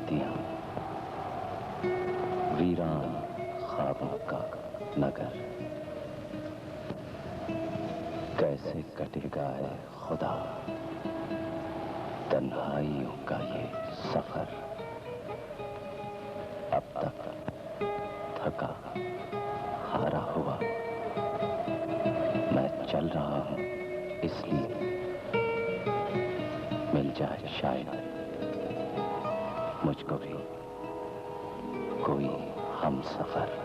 वादियां, वीरान ख्वाबों का नगर, कैसे कटेगा है खुदा तन्हाइयों का ये सफर। अब तक थका हारा हुआ मैं चल रहा हूं, इसलिए मिल जाए शायद मुझको भी कोई हमसफर।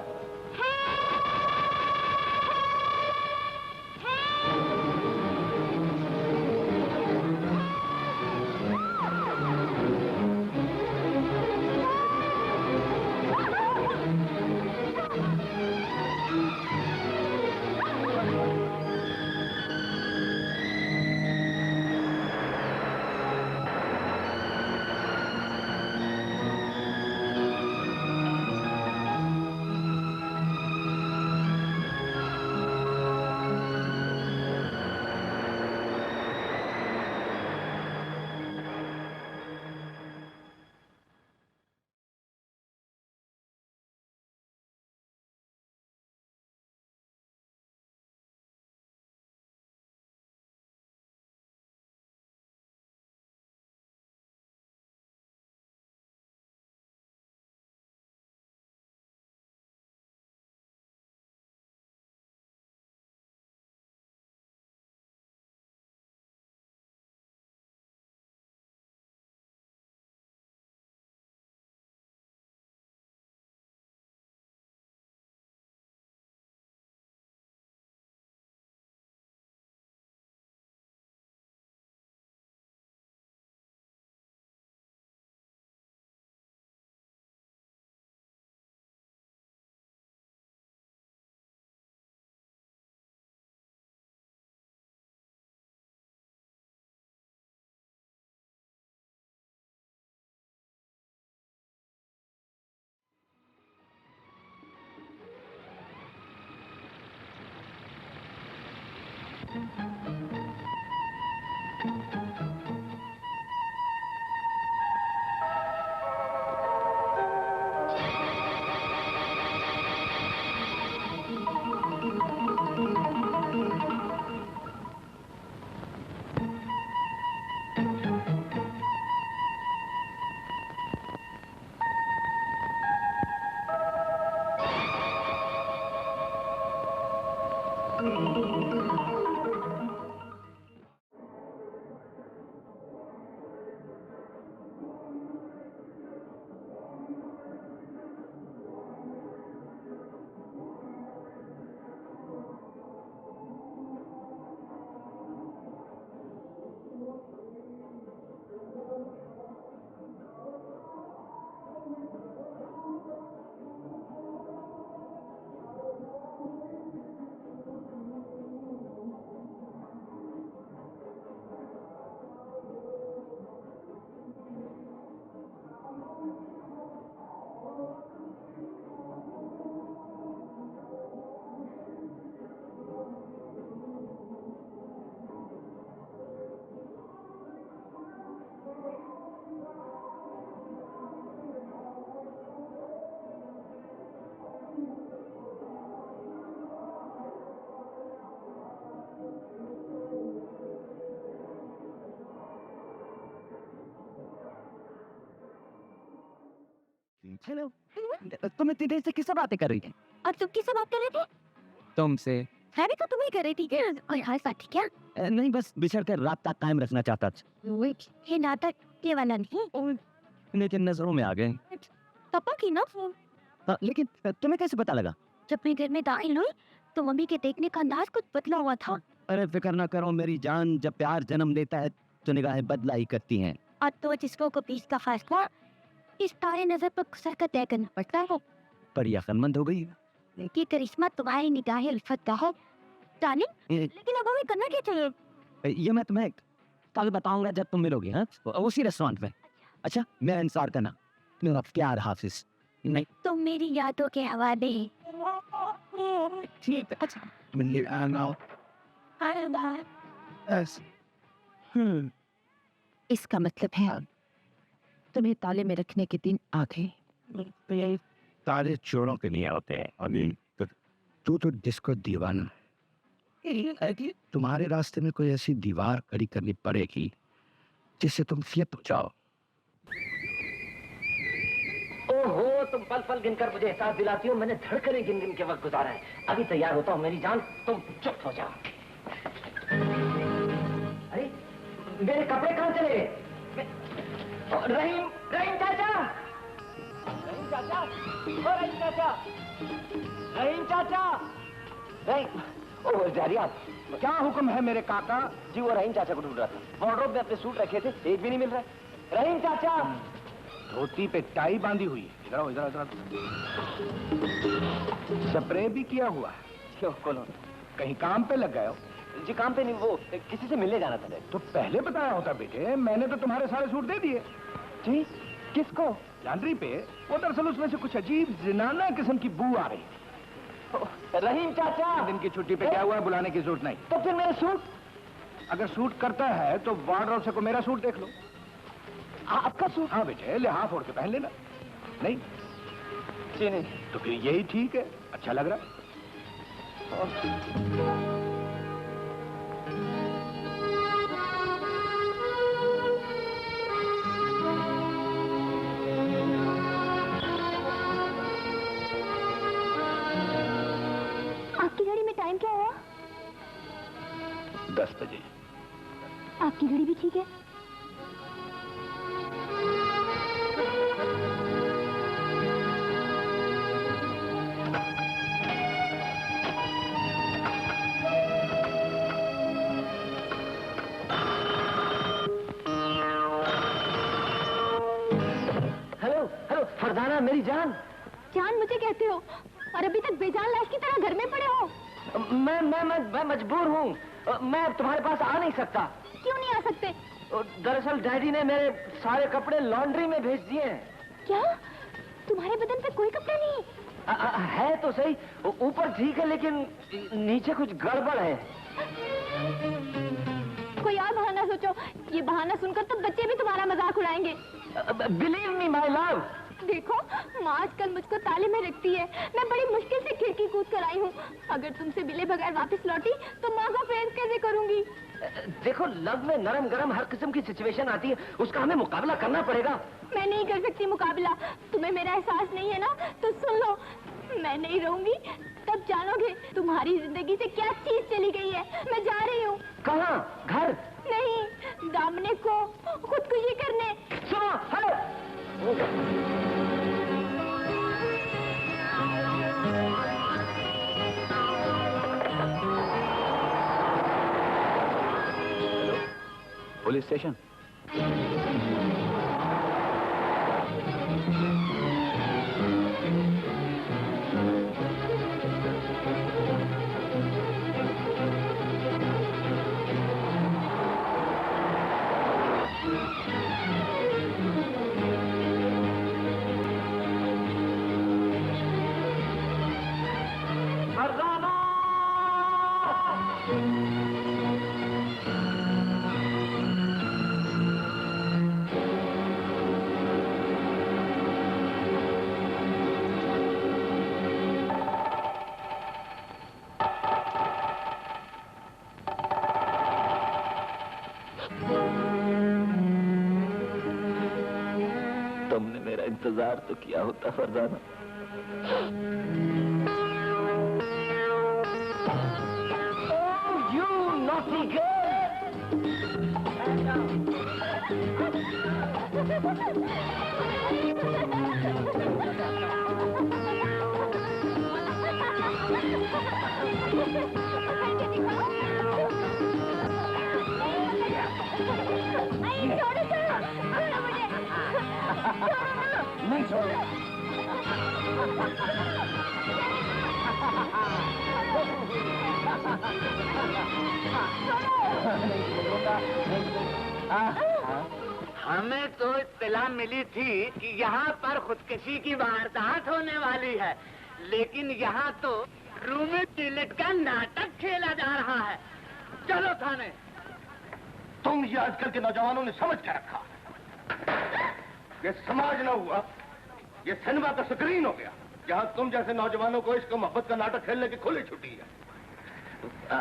हेलो। तुम इतनी देर से किससे बातें कर रही थी? और तुम किससे बात कर रहे थे? तुमसे। मैं भी तो तुम्हें कर रही थी क्या? और हाल साथी क्या? नहीं, बस बिछड़ कर रात कायम रखना चाहता था, ये नाटक ये वाला नहीं। लेकिन नजरों में आ गए। पापा की ना फोन। लेकिन तुम्हें कैसे पता लगा? जब मैं घर में दाखिल हुई तो मम्मी के देखने का अंदाज कुछ बदला हुआ था। अरे फिक्र ना करो मेरी जान, जब प्यार जन्म लेता है तो निगाहें बदला ही करती हैं। और तो जिसको को बीच का फैसला इस तारे नजर पर गुजर कर तय करना पड़ता है। बड़ी अक्लमंद हो गई। कि करिश्मा तुम्हारी निगाहें उल्फत का है डार्लिंग। लेकिन अब हमें करना क्या चाहिए? ये मैं तुम्हें कल बताऊंगा जब तुम मिलोगी, हाँ, उसी रेस्टोरेंट में। अच्छा, मैं इंतजार करना। मेरा प्यार हाफिज। नहीं, तुम मेरी यादों के हवाले। ठीक है। अच्छा, मिलिए आना। इसका मतलब है तुम्हें ताले में रखने के दिन आ गए। ताले चोरों के लिए होते हैं अनिल। तू तो डिस्को दीवाना है कि तुम्हारे रास्ते में कोई ऐसी दीवार खड़ी करनी पड़ेगी जिससे तुम फ्लिप हो जाओ। ओहो, तुम पल पल गिनकर मुझे एहसास दिलाती हो। मैंने धड़कने गिन गिन के वक्त गुजारा है। अभी तैयार होता हूँ मेरी जान, तुम चुप हो जाओ। अरे मेरे कपड़े कहाँ चले गए? रहीम, रहीम चाचा, रहीम चाचा, ओ रहीम चाचा, रहीम चाचा, रहीम। ओह डैडिया, क्या हुक्म है मेरे काका? जी वो रहीम चाचा को ढूंढ रहा था। वार्डरोब में अपने सूट रखे थे, एक भी नहीं मिल रहा। रहीम चाचा। धोती पे टाई बांधी हुई है। इधर आओ, इधर आओ, इधर आओ। स्प्रे भी किया हुआ है। क्यों कौन? कहीं काम पे लग गए हो? जी काम पे नहीं, वो किसी से मिलने जाना था। तो पहले बताया होता बेटे, मैंने तो तुम्हारे सारे सूट दे दिए। जी किसको? लॉन्ड्री पे। वो दरअसल उसमें से कुछ अजीब जिनाना किस्म की बू आ रही। रहीम चाचा, दिन की छुट्टी पे क्या हुआ? बुलाने की जरूरत नहीं। तो फिर मेरे सूट? अगर सूट करता है तो वार्डरोब से को मेरा सूट देख लो। आपका सूट? हाँ बेटे, लिहाफ ओढ़ के पहन लेना। नहीं जी नहीं। तो फिर यही ठीक है, अच्छा लग रहा। आपकी घड़ी में टाइम क्या हुआ? 10 बजे। आपकी घड़ी भी ठीक है। हेलो हेलो फरजाना, मेरी जान। जान मुझे कहते हो और अभी तक बेजान लाश की तरह घर में पड़े हो। मैं मजबूर हूँ। मैं अब तुम्हारे पास आ नहीं सकता। क्यों नहीं आ सकते? दरअसल डैडी ने मेरे सारे कपड़े लॉन्ड्री में भेज दिए हैं। क्या तुम्हारे बदन पे कोई कपड़ा नहीं? है तो सही, ऊपर ठीक है लेकिन नीचे कुछ गड़बड़ है। कोई और बहाना सोचो। ये बहाना सुनकर तो बच्चे भी तुम्हारा मजाक उड़ाएंगे। Believe me my love. देखो माँ आजकल मुझको ताले में रखती है। मैं बड़ी मुश्किल से खिड़की कूद कर आई हूँ। अगर तुमसे मिले बगैर वापस लौटी तो माँ को फेस कैसे करूँगी? देखो लव में नरम गरम हर किस्म की सिचुएशन आती है, उसका हमें मुकाबला करना पड़ेगा। मैं नहीं कर सकती मुकाबला। तुम्हें मेरा एहसास नहीं है ना? तो सुन लो, मैं नहीं रहूंगी तब जानोगे तुम्हारी जिंदगी से क्या चीज चली गई है। मैं जा रही हूँ। कहाँ? घर? नहीं, दामने को खुदकुशी करने। सुनो, हेलो। Police station. तुमने मेरा इंतजार तो किया होता फरजाना। Oh, you naughty नहीं छोड़ो। हमें तो इत्तला मिली थी कि यहाँ पर खुदकुशी की वारदात होने वाली है, लेकिन यहाँ तो रूमी टिलट का नाटक खेला जा रहा है। चलो थाने। तुम ये आजकल के नौजवानों ने समझ के रखा। ये समाज न हुआ, ये सिनेमा का स्क्रीन हो गया, जहां तुम जैसे नौजवानों को इश्क मोहब्बत का नाटक खेलने की खुली छुट्टी है।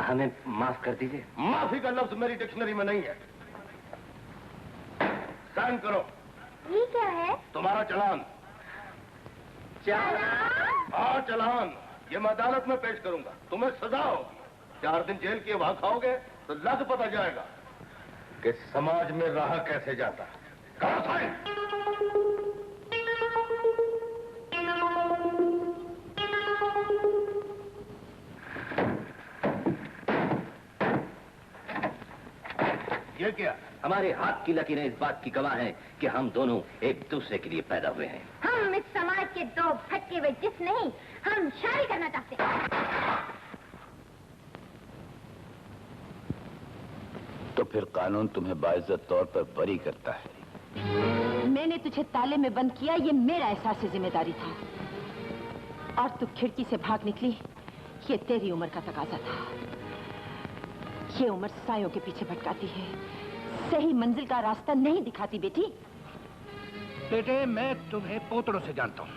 हमें माफ कर दीजिए। माफी का लफ्ज मेरी डिक्शनरी में नहीं है। साइन करो। ये क्या है? तुम्हारा चालान। हाँ, चालान। ये मैं अदालत में पेश करूंगा, तुम्हें सजा होगी। 4 दिन जेल की वहां खाओगे तो लग पता जाएगा कि समाज में रहा कैसे जाता है। करो साइन। ये क्या? हमारे हाथ की लकीरें इस बात की गवाह हैं कि हम दोनों एक दूसरे के लिए पैदा हुए हैं। हम इस समाज के 2 भटके हुए जिस्म नहीं, हम शादी करना चाहते हैं। तो फिर कानून तुम्हें बाइज्जत तौर पर बरी करता है। मैंने तुझे ताले में बंद किया, ये मेरा एहसास जिम्मेदारी था। और तू खिड़की से भाग निकली, ये तेरी उम्र का तकाजा था। ये उम्र सायों के पीछे भटकाती है, सही मंजिल का रास्ता नहीं दिखाती बेटी। बेटे, मैं तुम्हें पोतड़ों से जानता हूँ।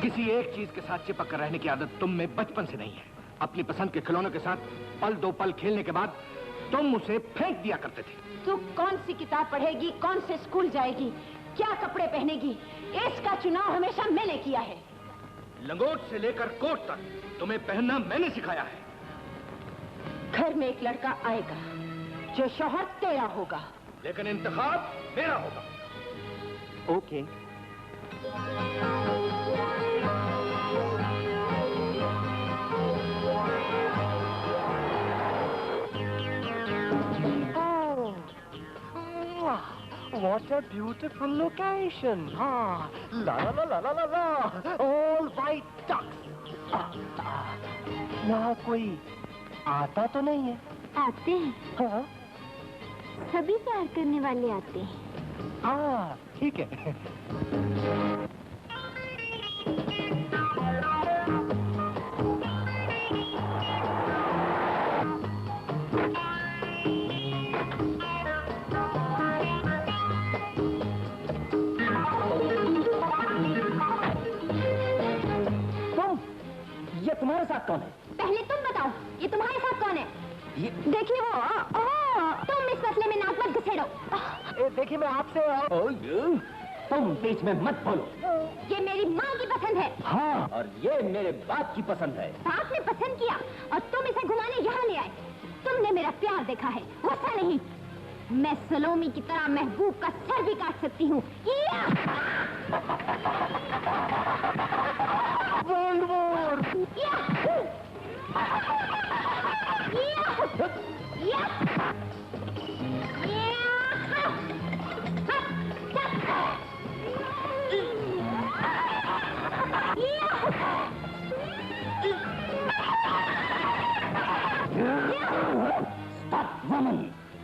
किसी एक चीज के साथ चिपक कर रहने की आदत तुम में बचपन से नहीं है। अपनी पसंद के खिलौनों के साथ पल 2 पल खेलने के बाद तुम उसे फेंक दिया करते थे। तू कौन सी किताब पढ़ेगी, कौन से स्कूल जाएगी, क्या कपड़े पहनेगी, इसका चुनाव हमेशा मैंने किया है। लंगोट से लेकर कोट तक तुम्हें पहनना मैंने सिखाया है। घर में एक लड़का आएगा जो शौहर तेरा होगा, लेकिन इंतखाब मेरा होगा। Okay. What a beautiful location. Ah, la la la la la la. All white ducks. यहाँ कोई आता तो नहीं है? आते हैं। हाँ? सभी प्यार करने वाले आते हैं। हाँ, ठीक है। ये तुम्हारे साथ कौन है? पहले तुम बताओ, ये तुम्हारे साथ कौन है? देखिए वो, तुम इस मसले में नाक मत घुसेड़ो। देखिए मैं आपसे तुम बीच में मत बोलो। ये मेरी माँ की पसंद है। हाँ, और ये मेरे बाप की पसंद है। बाप ने पसंद किया और तुम इसे घुमाने यहाँ ले आए। तुमने मेरा प्यार देखा है, गुस्सा नहीं। मैं सलोमी की तरह महबूब का सर भी काट सकती हूँ।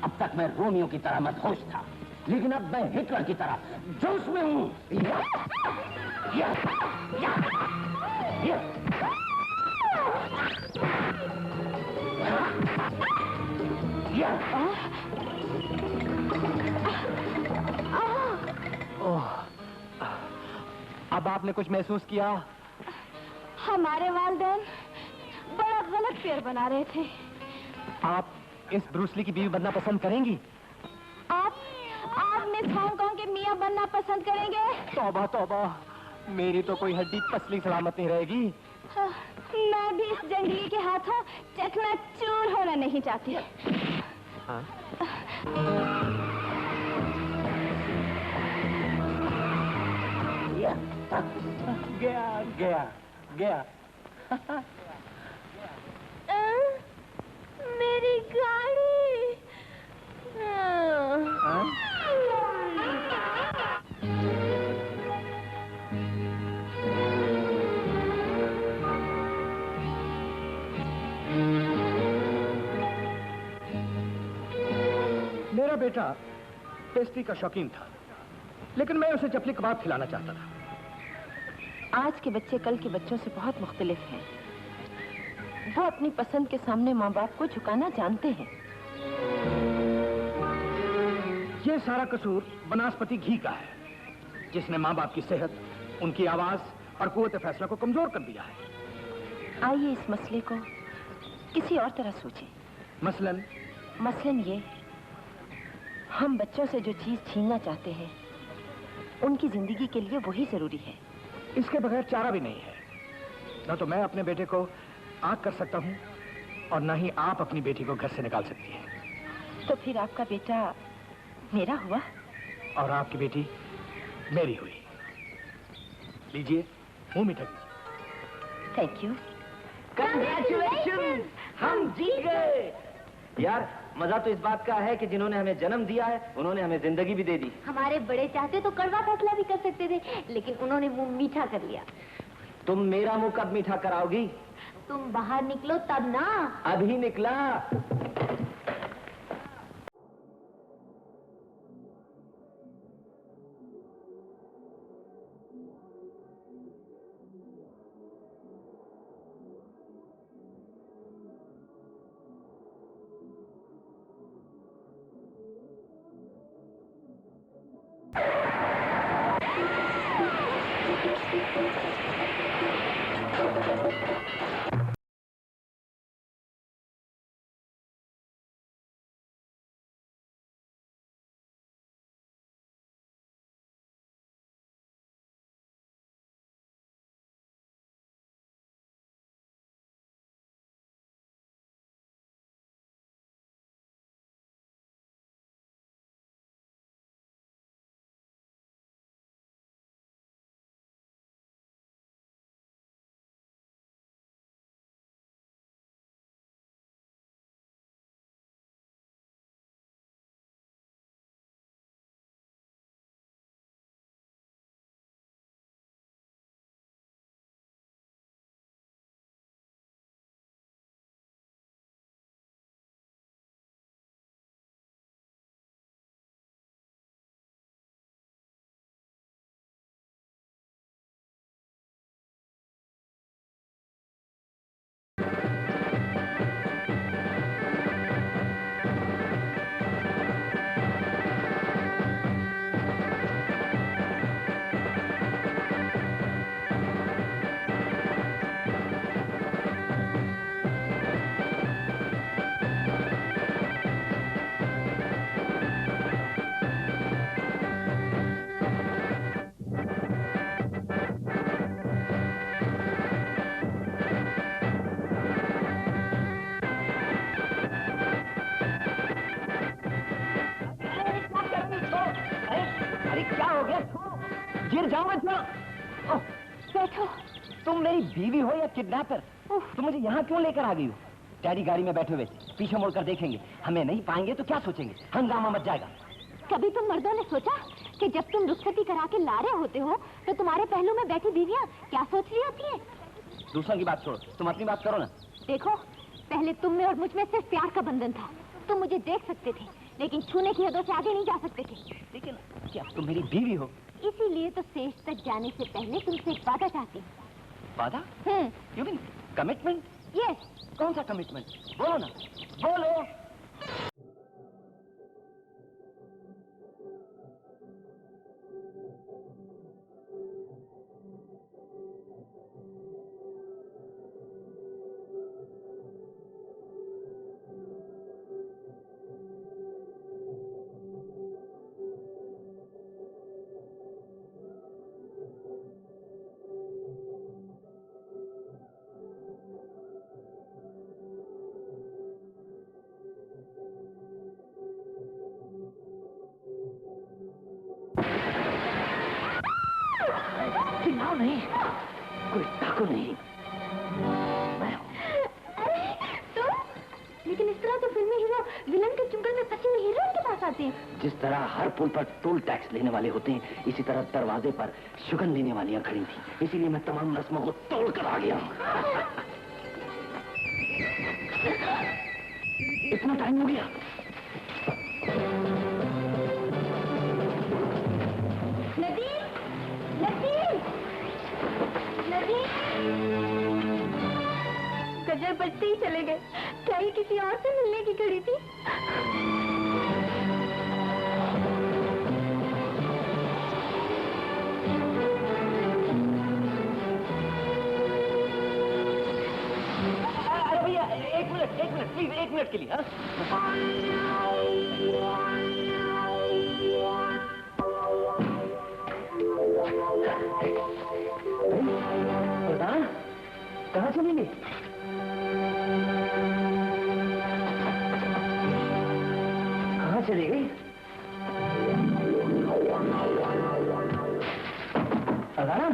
अब तक मैं रोमियो की तरह मदहोश था, लेकिन अब मैं हिटलर की तरह जोश में हूँ। अब आपने कुछ महसूस किया? हमारे वालिदैन बड़ा गलत पेड़ बना रहे थे। आप इस ब्रूसली की बीवी बनना पसंद करेंगी? आप मिस हांगकांग के मियां बनना पसंद करेंगे? तौबा तौबा, मेरी तो कोई हड्डी पसली सलामत नहीं रहेगी। मैं भी इस जंगली के हाथों चकनाचूर होना नहीं चाहती। हाँ? गया। मेरी गाड़ी। मेरा बेटा पेस्ट्री का शौकीन था, लेकिन मैं उसे चपली कबाब खिलाना चाहता था। आज के बच्चे कल के बच्चों से बहुत मुख्तलिफ हैं। वो अपनी पसंद के सामने माँ बाप को झुकाना जानते हैं। ये सारा कसूर बनास्पति घी का है। जिसने माँ बाप की सेहत, उनकी आवाज और कुव्वत फैसला को कमजोर कर दिया है। आइए इस मसले को किसी और तरह सोचें। मसलन ये, हम बच्चों से जो चीज छीनना चाहते हैं उनकी जिंदगी के लिए वही जरूरी है। इसके बगैर चारा भी नहीं है। न तो मैं अपने बेटे को आग कर सकता हूँ और न ही आप अपनी बेटी को घर से निकाल सकती हैं। तो फिर आपका बेटा मेरा हुआ और आपकी बेटी मेरी हुई। लीजिए, मुंह मीठा कीजिए। Thank you. Congratulations! हम जीत गए। यार, मजा तो इस बात का है कि जिन्होंने हमें जन्म दिया है उन्होंने हमें जिंदगी भी दे दी। हमारे बड़े चाहते तो कड़वा फैसला भी कर सकते थे, लेकिन उन्होंने मुंह मीठा कर लिया। तुम मेरा मुंह कब मीठा कराओगी? तुम बाहर निकलो तब ना। अभी निकला। गिर जाओगे क्या? बैठो। तुम मेरी बीवी हो या किडनैपर? तुम मुझे यहाँ क्यों लेकर आ गई हो? डैडी गाड़ी में बैठे हुए, पीछे मुड़कर देखेंगे, हमें नहीं पाएंगे तो क्या सोचेंगे? हंगामा मच जाएगा। कभी तुम मर्दों ने सोचा कि जब तुम रुखसती करा के ला रहे होते हो तो तुम्हारे पहलू में बैठी बीवियां क्या सोच रही होती हैं? दूसरों की बात छोड़ो, तुम अपनी बात करो ना। देखो, पहले तुम में और मुझ में सिर्फ प्यार का बंधन था। तुम मुझे देख सकते थे, लेकिन छूने की हदों से आगे नहीं जा सकते थे। लेकिन क्या तुम मेरी बीवी हो? इसीलिए तो सेज तक जाने से पहले तुमसे एक वादा चाहती हूँ। वादा? You mean commitment? यस। कौन सा कमिटमेंट? बोलो ना, बोलो। चिल्लाओ नहीं, कोई डाकू नहीं, मैं हूं। अरे तुम? लेकिन इस तरह तो फिल्मी हीरो विलन के चुंगल में फंसे हुए हीरोइन के पास आते हैं। जिस तरह हर पुल पर टोल टैक्स लेने वाले होते हैं, इसी तरह दरवाजे पर शुगन लेने वालियां खड़ी थी। इसीलिए मैं तमाम रस्मों को तोड़ कर आ गया हूं। इतना टाइम हो गया। गजर बजते ही चले गए। क्या ही किसी और से मिलने की घड़ी थी? प्लीज, 1 मिनट के लिए। हाँ? कहाँ चली गई? कहाँ चली गई? अदाना,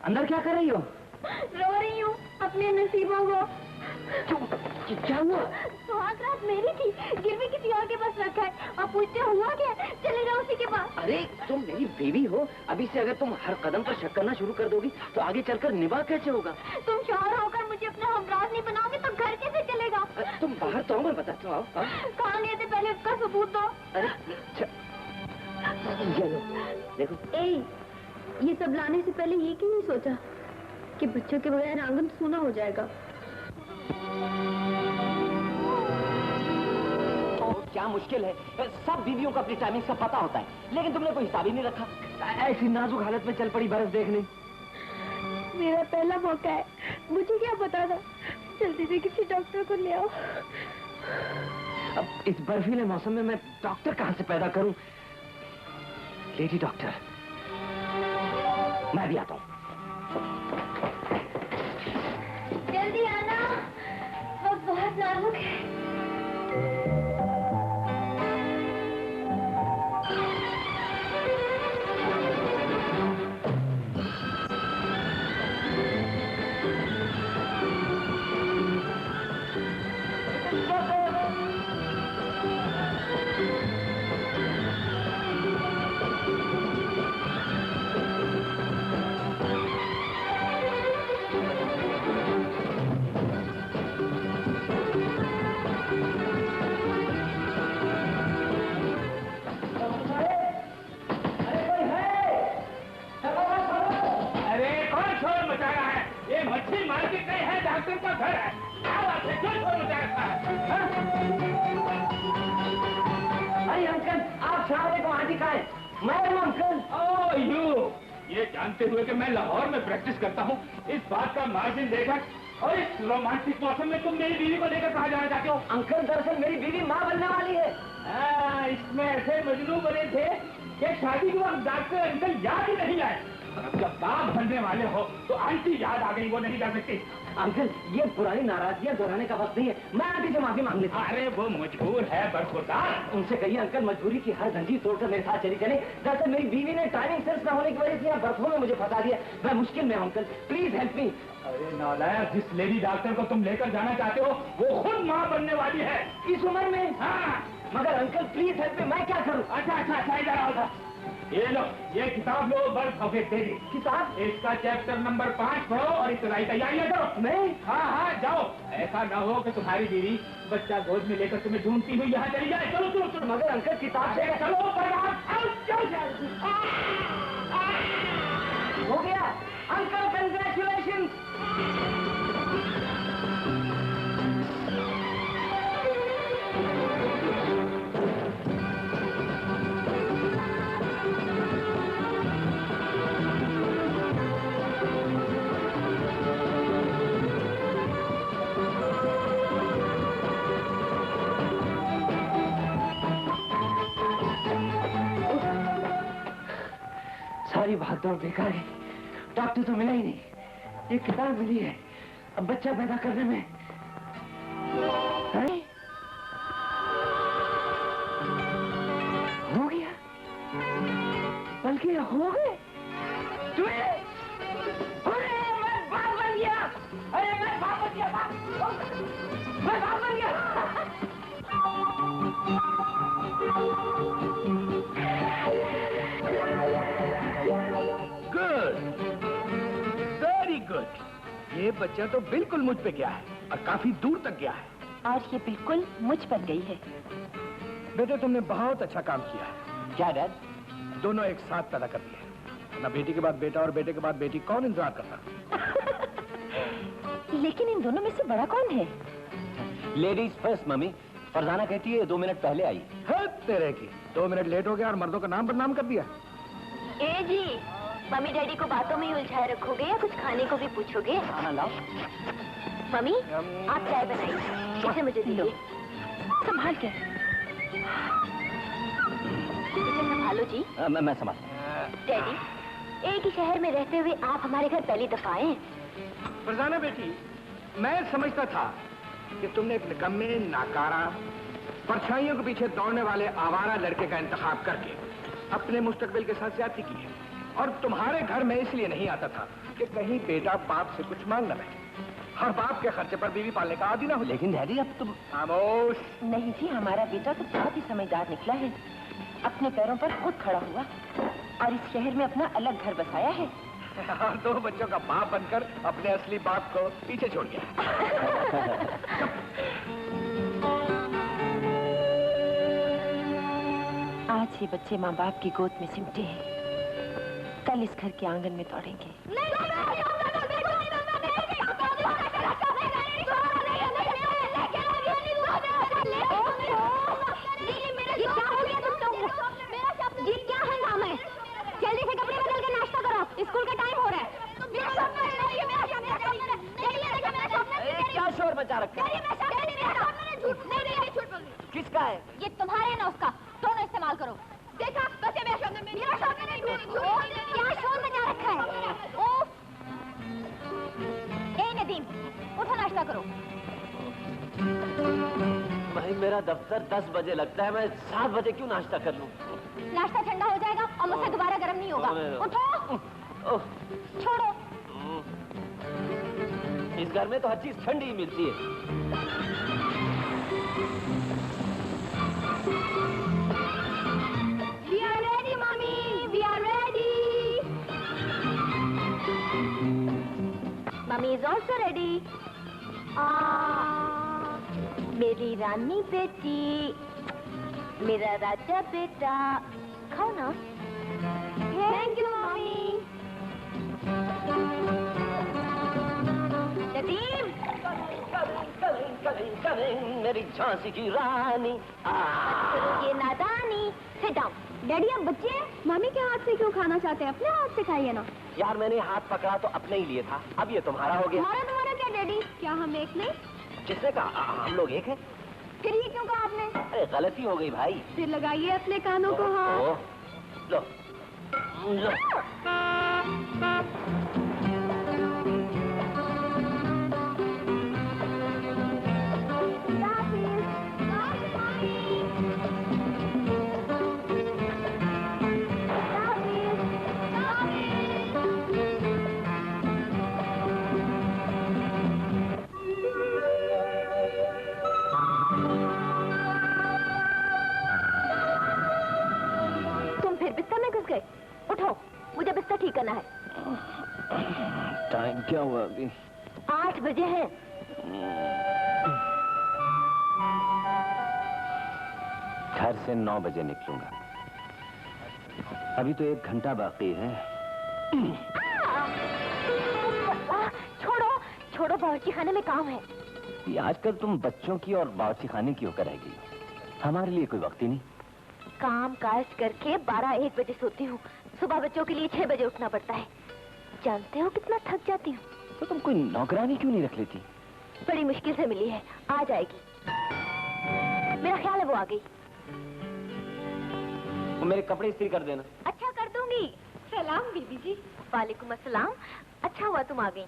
अंदर क्या कर रही हो? रो रही हूँ अपने नसीबों को। क्या हुआ? सुहाग रात मेरी थी, गिरवी किसी और के पास रखा है। अब पूछते हुआ क्या? चले जाओ उसी के पास। अरे तुम मेरी बीवी हो, अभी से अगर तुम हर कदम पर शक करना शुरू कर दोगी तो आगे चलकर निभा कैसे होगा? तुम शौहर होकर मुझे अपना हमराज नहीं बनाओगे तो घर कैसे चलेगा? तुम बाहर तो आओ, मैं बताता हूँ। कहाँ गए थे, पहले उसका सबूत दो। अरे ये लो, देखो। ये सब लाने से पहले ये क्यों नहीं सोचा कि बच्चों के बगैर आंगन सूना हो जाएगा? क्या मुश्किल है, सब बीवियों को अपनी टाइमिंग का पता होता है, लेकिन तुमने कोई हिसाब ही नहीं रखा। ऐसी नाजुक हालत में चल पड़ी बरस देखने। मेरा पहला मौका है, मुझे क्या पता था। जल्दी से किसी डॉक्टर को ले आओ। अब इस बर्फीले मौसम में मैं डॉक्टर कहाँ से पैदा करूं? लेडी डॉक्टर, मैं भी आता हूँ। जल्दी आना, वो बहुत नाजुक है। जानते हुए कि मैं लाहौर में प्रैक्टिस करता हूँ, इस बात का मार्जिन लेकर और इस रोमांटिक मौसम में तुम मेरी बीवी को लेकर कहाँ जाना चाहते हो? अंकल, दरअसल मेरी बीवी माँ बनने वाली है। इसमें ऐसे मजनू बने थे कि शादी के वक्त डॉक्टर अंकल याद ही नहीं आए। अब जब बाप बनने वाले हो तो आंटी याद आ गई, वो नहीं कर सकती। अंकल, ये पुरानी नाराजगियां दोहराने का वक्त नहीं है, मैं आंटी से माफी मांग लेता हूं। अरे वो मजबूर है बरखुरदार। उनसे कहिए अंकल, मजबूरी की हर जंजीर तोड़कर मेरे साथ चली चले। दरअसल मेरी बीवी ने टाइमिंग सेंस न होने की वजह से यहाँ बर्फों में मुझे फंसा दिया। मैं मुश्किल में हूँ अंकल, प्लीज हेल्प मी। अरे नालायक, जिस लेडी डॉक्टर को तुम लेकर जाना चाहते हो वो खुद माँ बनने वाली है इस उम्र में। हाँ, मगर अंकल प्लीज हेल्प मी, मैं क्या करूँ? अच्छा इधर आओ। ये लो, ये किताब लो, बर्फ सफेद तेरी किताब? इसका चैप्टर नंबर 5 पढ़ो और इतनी तैयारियां करो। नहीं। हाँ जाओ। ऐसा ना हो कि तुम्हारी बीवी बच्चा गोद में लेकर तुम्हें ढूंढती हुई यहाँ चली जाए। चलो। मगर अंकल किताब से चलो हो गया। Uncle congratulation. सारी भागदौड़ बेकार है, डॉक्टर तो मिला ही नहीं, एक किताब मिली है। अब बच्चा पैदा करने में है? हो गया, बल्कि हो गए। मैं बाप बन गया। अरे मैं बाप बन गया, मैं बाप बन गया। Very good. ये बच्चा तो बिल्कुल मुझ पे गया है और काफी दूर तक गया है। और ये बिल्कुल मुझ पर गई है। बेटे, तुमने बहुत अच्छा काम किया है। क्या डैड? दोनों एक साथ पैदा कर दिए ना। बेटी के बाद बेटा और बेटे के बाद बेटी, कौन इंतजार करता? लेकिन इन दोनों में से बड़ा कौन है? Ladies first mummy. फरजाना कहती है 2 मिनट पहले आई। है तेरे की, 2 मिनट लेट हो गया और मर्दों का नाम बदनाम कर दिया। ए जी, मम्मी डैडी को बातों में ही उलझाए रखोगे या कुछ खाने को भी पूछोगे? खाना लाओ। मम्मी आप चाय बनाइए, इसे मुझे दीजिए। संभाल के। इसे संभालो जी। मैं संभाल। डैडी, एक ही शहर में रहते हुए आप हमारे घर पहली दफा आए। फरजाना बेटी, मैं समझता था कि तुमने एक निकम्मे, नाकारा, परछाइयों के पीछे दौड़ने वाले आवारा लड़के का इंतखाब करके अपने मुस्तकबिल के साथ ज्यादती की है। और तुम्हारे घर में इसलिए नहीं आता था कि कहीं बेटा बाप से कुछ मांग न बैठे और बाप के खर्चे पर बीवी पालने का आदी ना हो। लेकिन डैडी अब तुम खामोश। नहीं जी, हमारा बेटा तो बहुत ही समझदार निकला है। अपने पैरों पर खुद खड़ा हुआ और इस शहर में अपना अलग घर बसाया है। और 2 बच्चों का बाप बनकर अपने असली बाप को पीछे छोड़ गया। आज ये बच्चे माँ बाप की गोद में सिमटे हैं, कल इस घर के आंगन में दौड़ेंगे। ये क्या हंगाम है? जल्दी से कपड़े बदल के नाश्ता करो, स्कूल का टाइम हो रहा है। क्या शोर मचा रखा है? किसका है? ये तुम्हारे ना उसका, दोनों इस्तेमाल करो। देखा, बस ये मेरा शब्द नहीं, मेरा शब्द नहीं। क्या शोर मचा रखा है? ओफ! ए नदीम, उठो नाश्ता करो। भाई मेरा दफ्तर 10 बजे लगता है, मैं 7 बजे क्यों नाश्ता कर लूं? नाश्ता ठंडा हो जाएगा और मुझसे दोबारा गर्म नहीं होगा। उठो, छोड़ो। इस घर में तो हर चीज ठंडी ही मिलती है। We are ready, mommy. We are ready. Mommy is also ready. मेरी रानी बेटी, मेरा राजा बेटा, खाओ ना। Thank you, mommy. नदीम, मेरी झांसी की रानी। ये नादानी। Sit down. डैडी आप बच्चे हैं, मम्मी के हाथ से क्यों खाना चाहते हैं? अपने हाथ से खाइए ना। यार मैंने हाथ पकड़ा तो अपने ही लिए था, अब ये तुम्हारा हो गया। तुम्हारा क्या डैडी? क्या हम एक नहीं? किसने कहा हम लोग एक हैं? फिर ये क्यों कहा आपने? अरे गलती हो गई भाई। फिर लगाइए अपने कानों को हाथ। ओ, लो लो। तुम फिर बिस्तर में घुस गए? उठो, मुझे बिस्तर ठीक करना है। टाइम क्या हुआ अभी? 8 बजे है। घर से 9 बजे निकलूंगा, अभी तो 1 घंटा बाकी है। छोड़ो छोड़ो, बावर्ची खाने में काम है। ये आजकल तुम बच्चों की और बावर्ची खाने की होकर रह गई, हमारे लिए कोई वक्त ही नहीं। काम काज करके 12-1 बजे सोती हूँ, सुबह बच्चों के लिए 6 बजे उठना पड़ता है। जानते हो कितना थक जाती हूँ। तो तुम कोई नौकरानी क्यों नहीं रख लेती? बड़ी मुश्किल से मिली है, आ जाएगी। मेरा ख्याल है वो आ गई। वो मेरे कपड़े इस्त्री कर देना। अच्छा कर दूंगी। सलाम बीबी जी। वालेकुम अस्सलाम। अच्छा हुआ तुम आ गई।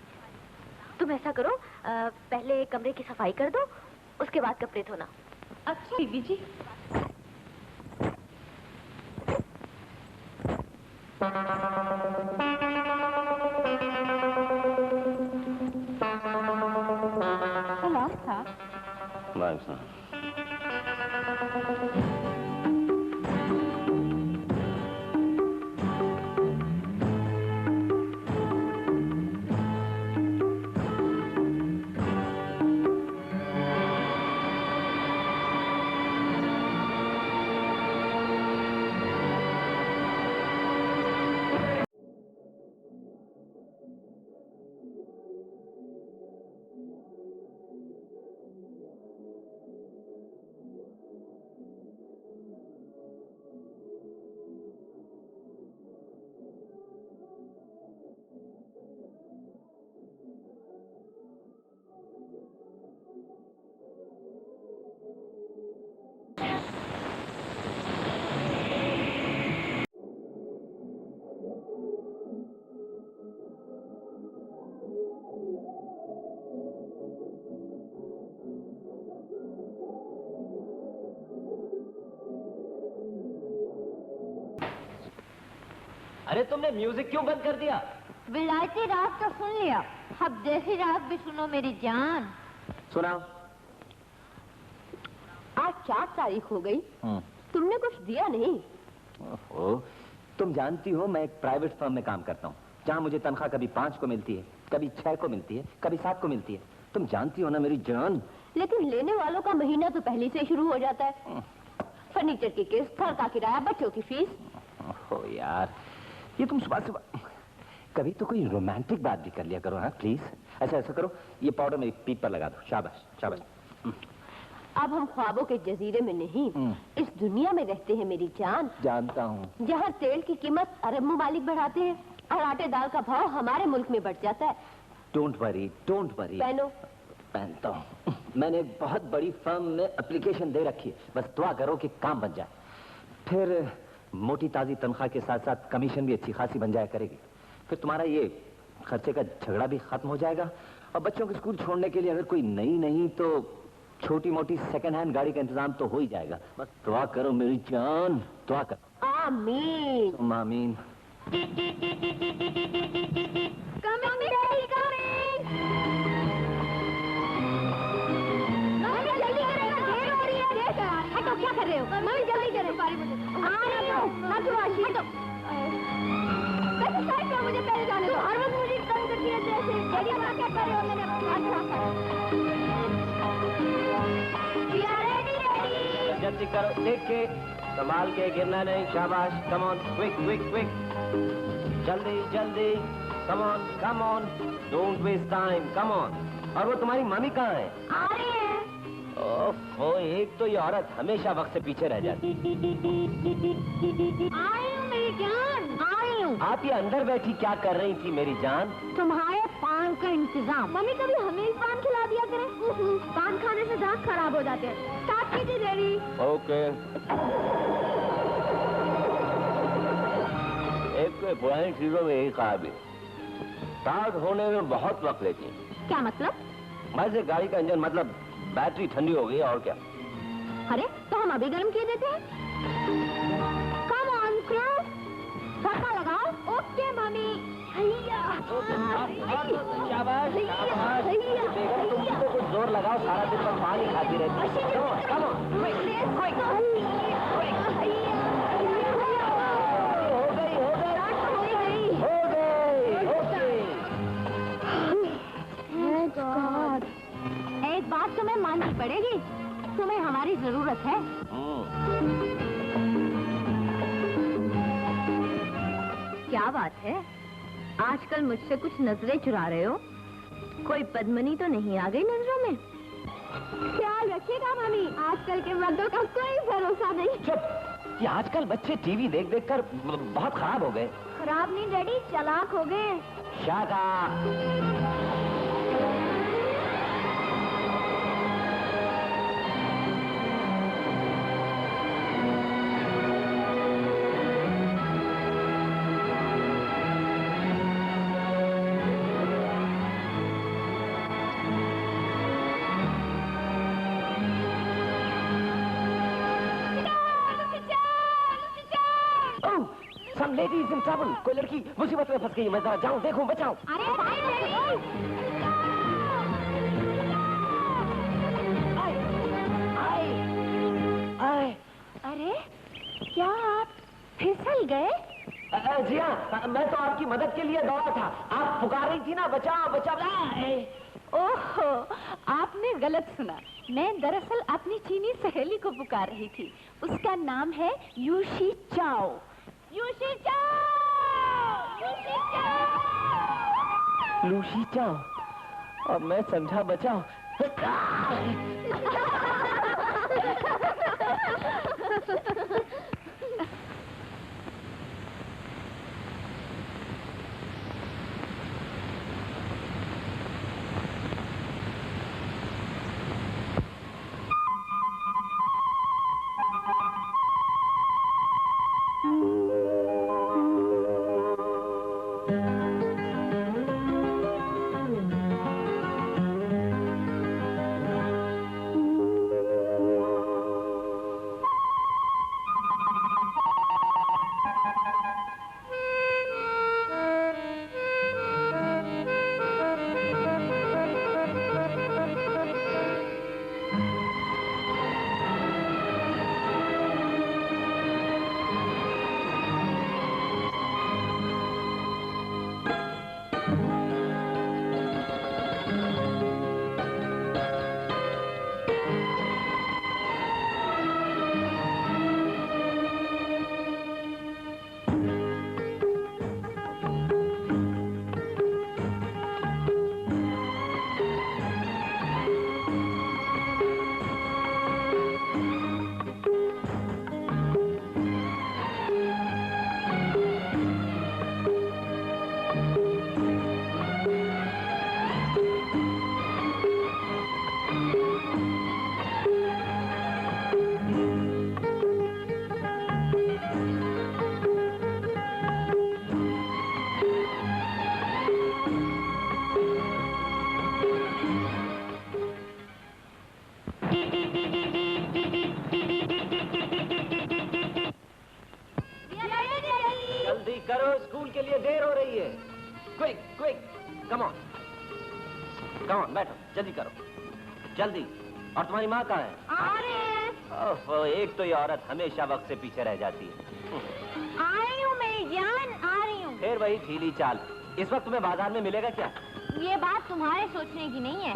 तुम ऐसा करो, पहले कमरे की सफाई कर दो, उसके बाद कपड़े धोना। अच्छा बीबी जी। सलाम था। वाह। अरे तुमने म्यूजिक क्यों बंद कर दिया? विलायती राग तो सुन लिया, अब देसी राग भी सुनो मेरी जान। सुनाओ। आज 4 तारीख हो गई, तुमने कुछ दिया नहीं। ओहो, तुम जानती हो मैं एक प्राइवेट फर्म में काम करता हूँ, जहाँ मुझे तनख्वाह कभी 5 को मिलती है, कभी 6 को मिलती है, कभी 7 को मिलती है। तुम जानती हो ना मेरी जान। लेकिन लेने वालों का महीना तो पहले से शुरू हो जाता है। फर्नीचर की किस्त, घर का किराया, बच्चों की फीस। ओहो यार, ये तुम सुबह सुबह कभी तो कोई रोमांटिक बात भी कर लिया करो। हाँ प्लीज, ऐसा करो, ये पाउडर मेरी पीठ पर लगा दो। शाबाश शाबाश। अब हम ख्वाबों के जजीरे में नहीं, इस दुनिया में रहते हैं मेरी जान। जानता हूँ। जहाँ तेल की कीमत अरब ममालिक बढ़ाते हैं और आटे दाल का भाव हमारे मुल्क में बढ़ जाता है। Don't worry, don't worry. पहनो। पहनता हूँ। मैंने एक बहुत बड़ी फर्म में एप्लीकेशन दे रखी है, बस दुआ करो कि काम बन जाए। फिर मोटी ताजी तनख्वाह के साथ साथ कमीशन भी अच्छी खासी बन जाया करेगी। फिर तुम्हारा ये खर्चे का झगड़ा भी खत्म हो जाएगा, और बच्चों के स्कूल छोड़ने के लिए अगर कोई नहीं तो छोटी मोटी सेकंड हैंड गाड़ी का इंतजाम तो हो ही जाएगा। बस दुआ करो मेरी जान, दुआ करो। आमीन। आमीन। Coming daddy, coming. मम्मी जल्दी करो, देर हो रही है। हटो, क्या कर रहे हो? मम्मी जल्दी करो, आ रही हो, मत रुआशी। हटो। वैसे साइड में मुझे पहले जाने दो, हर वक्त मुझे तंग करती है जैसे। डैडी क्या क्या कर रहे हो? मैंने जल्दी करो, देख के संभाल के, गिरना नहीं। शाबाश, come on, quick quick quick, जल्दी जल्दी, come on come on, don't waste time, come on. और वो तुम्हारी मम्मी कहाँ है? आ रही है। ओह, एक तो ये औरत हमेशा वक्त से पीछे रह जाती। आई हूँ मेरी जान, आई हूँ। आप ये अंदर बैठी क्या कर रही थी मेरी जान? तुम्हारे पान का इंतजाम। मम्मी कभी हमें ही पान खिला दिया करें। पान खाने से दांत खराब हो जाते हैं। स्टार्ट कीजिए डैडी। ओके। एक पुरानी चीजों में यही कहा भी, स्टार्ट होने में बहुत वक्त लेती है। क्या मतलब? वैसे गाड़ी का इंजन मतलब बैटरी ठंडी हो गई, और क्या। अरे तो हम अभी गर्म किए देते हैं। कम ऑन क्रू, धक्का लगाओ। Okay mummy. हैया। शाबाश शाबाश। बेगम तुम तो कुछ जोर लगाओ, सारा दिन तक पानी खाती रहती है। Come on, एक बात तुम्हें माननी पड़ेगी, तुम्हें हमारी जरूरत है। क्या बात है, आजकल मुझसे कुछ नजरें चुरा रहे हो? कोई पद्मनी तो नहीं आ गई नजरों में? ख्याल रखिएगा मम्मी, आजकल के मर्दों का कोई भरोसा नहीं। चुप। ये आजकल बच्चे टीवी देख देख कर बहुत खराब हो गए। खराब नहीं डैडी, चालाक हो गए। शाका। Some lady is in trouble. कोई लड़की मुसीबत में फंस गई। मैं जरा जाऊं, देखूं, बचाऊं। अरे भाई डैडी। अरे क्या आप फिसल गए? जी हाँ, मैं तो आपकी मदद के लिए दौड़ा था। आप पुकार रही थी ना, बचाओ बचाओ। ओहो, आपने गलत सुना। मैं दरअसल अपनी चीनी सहेली को पुकार रही थी। उसका नाम है यूशी चाओ। यूशी चाओ, यूशी चाओ। लूशी चाओ, और मैं समझा बचाओ। कम ऑन बैठो, जल्दी करो, जल्दी। और तुम्हारी माँ कहाँ है? ओह, एक तो ये औरत हमेशा वक्त से पीछे रह जाती है। आ रही हूँ मेरी जान, आ रही हूँ। फिर वही ढीली चाल। इस वक्त तुम्हें बाजार में मिलेगा क्या? ये बात तुम्हारे सोचने की नहीं है।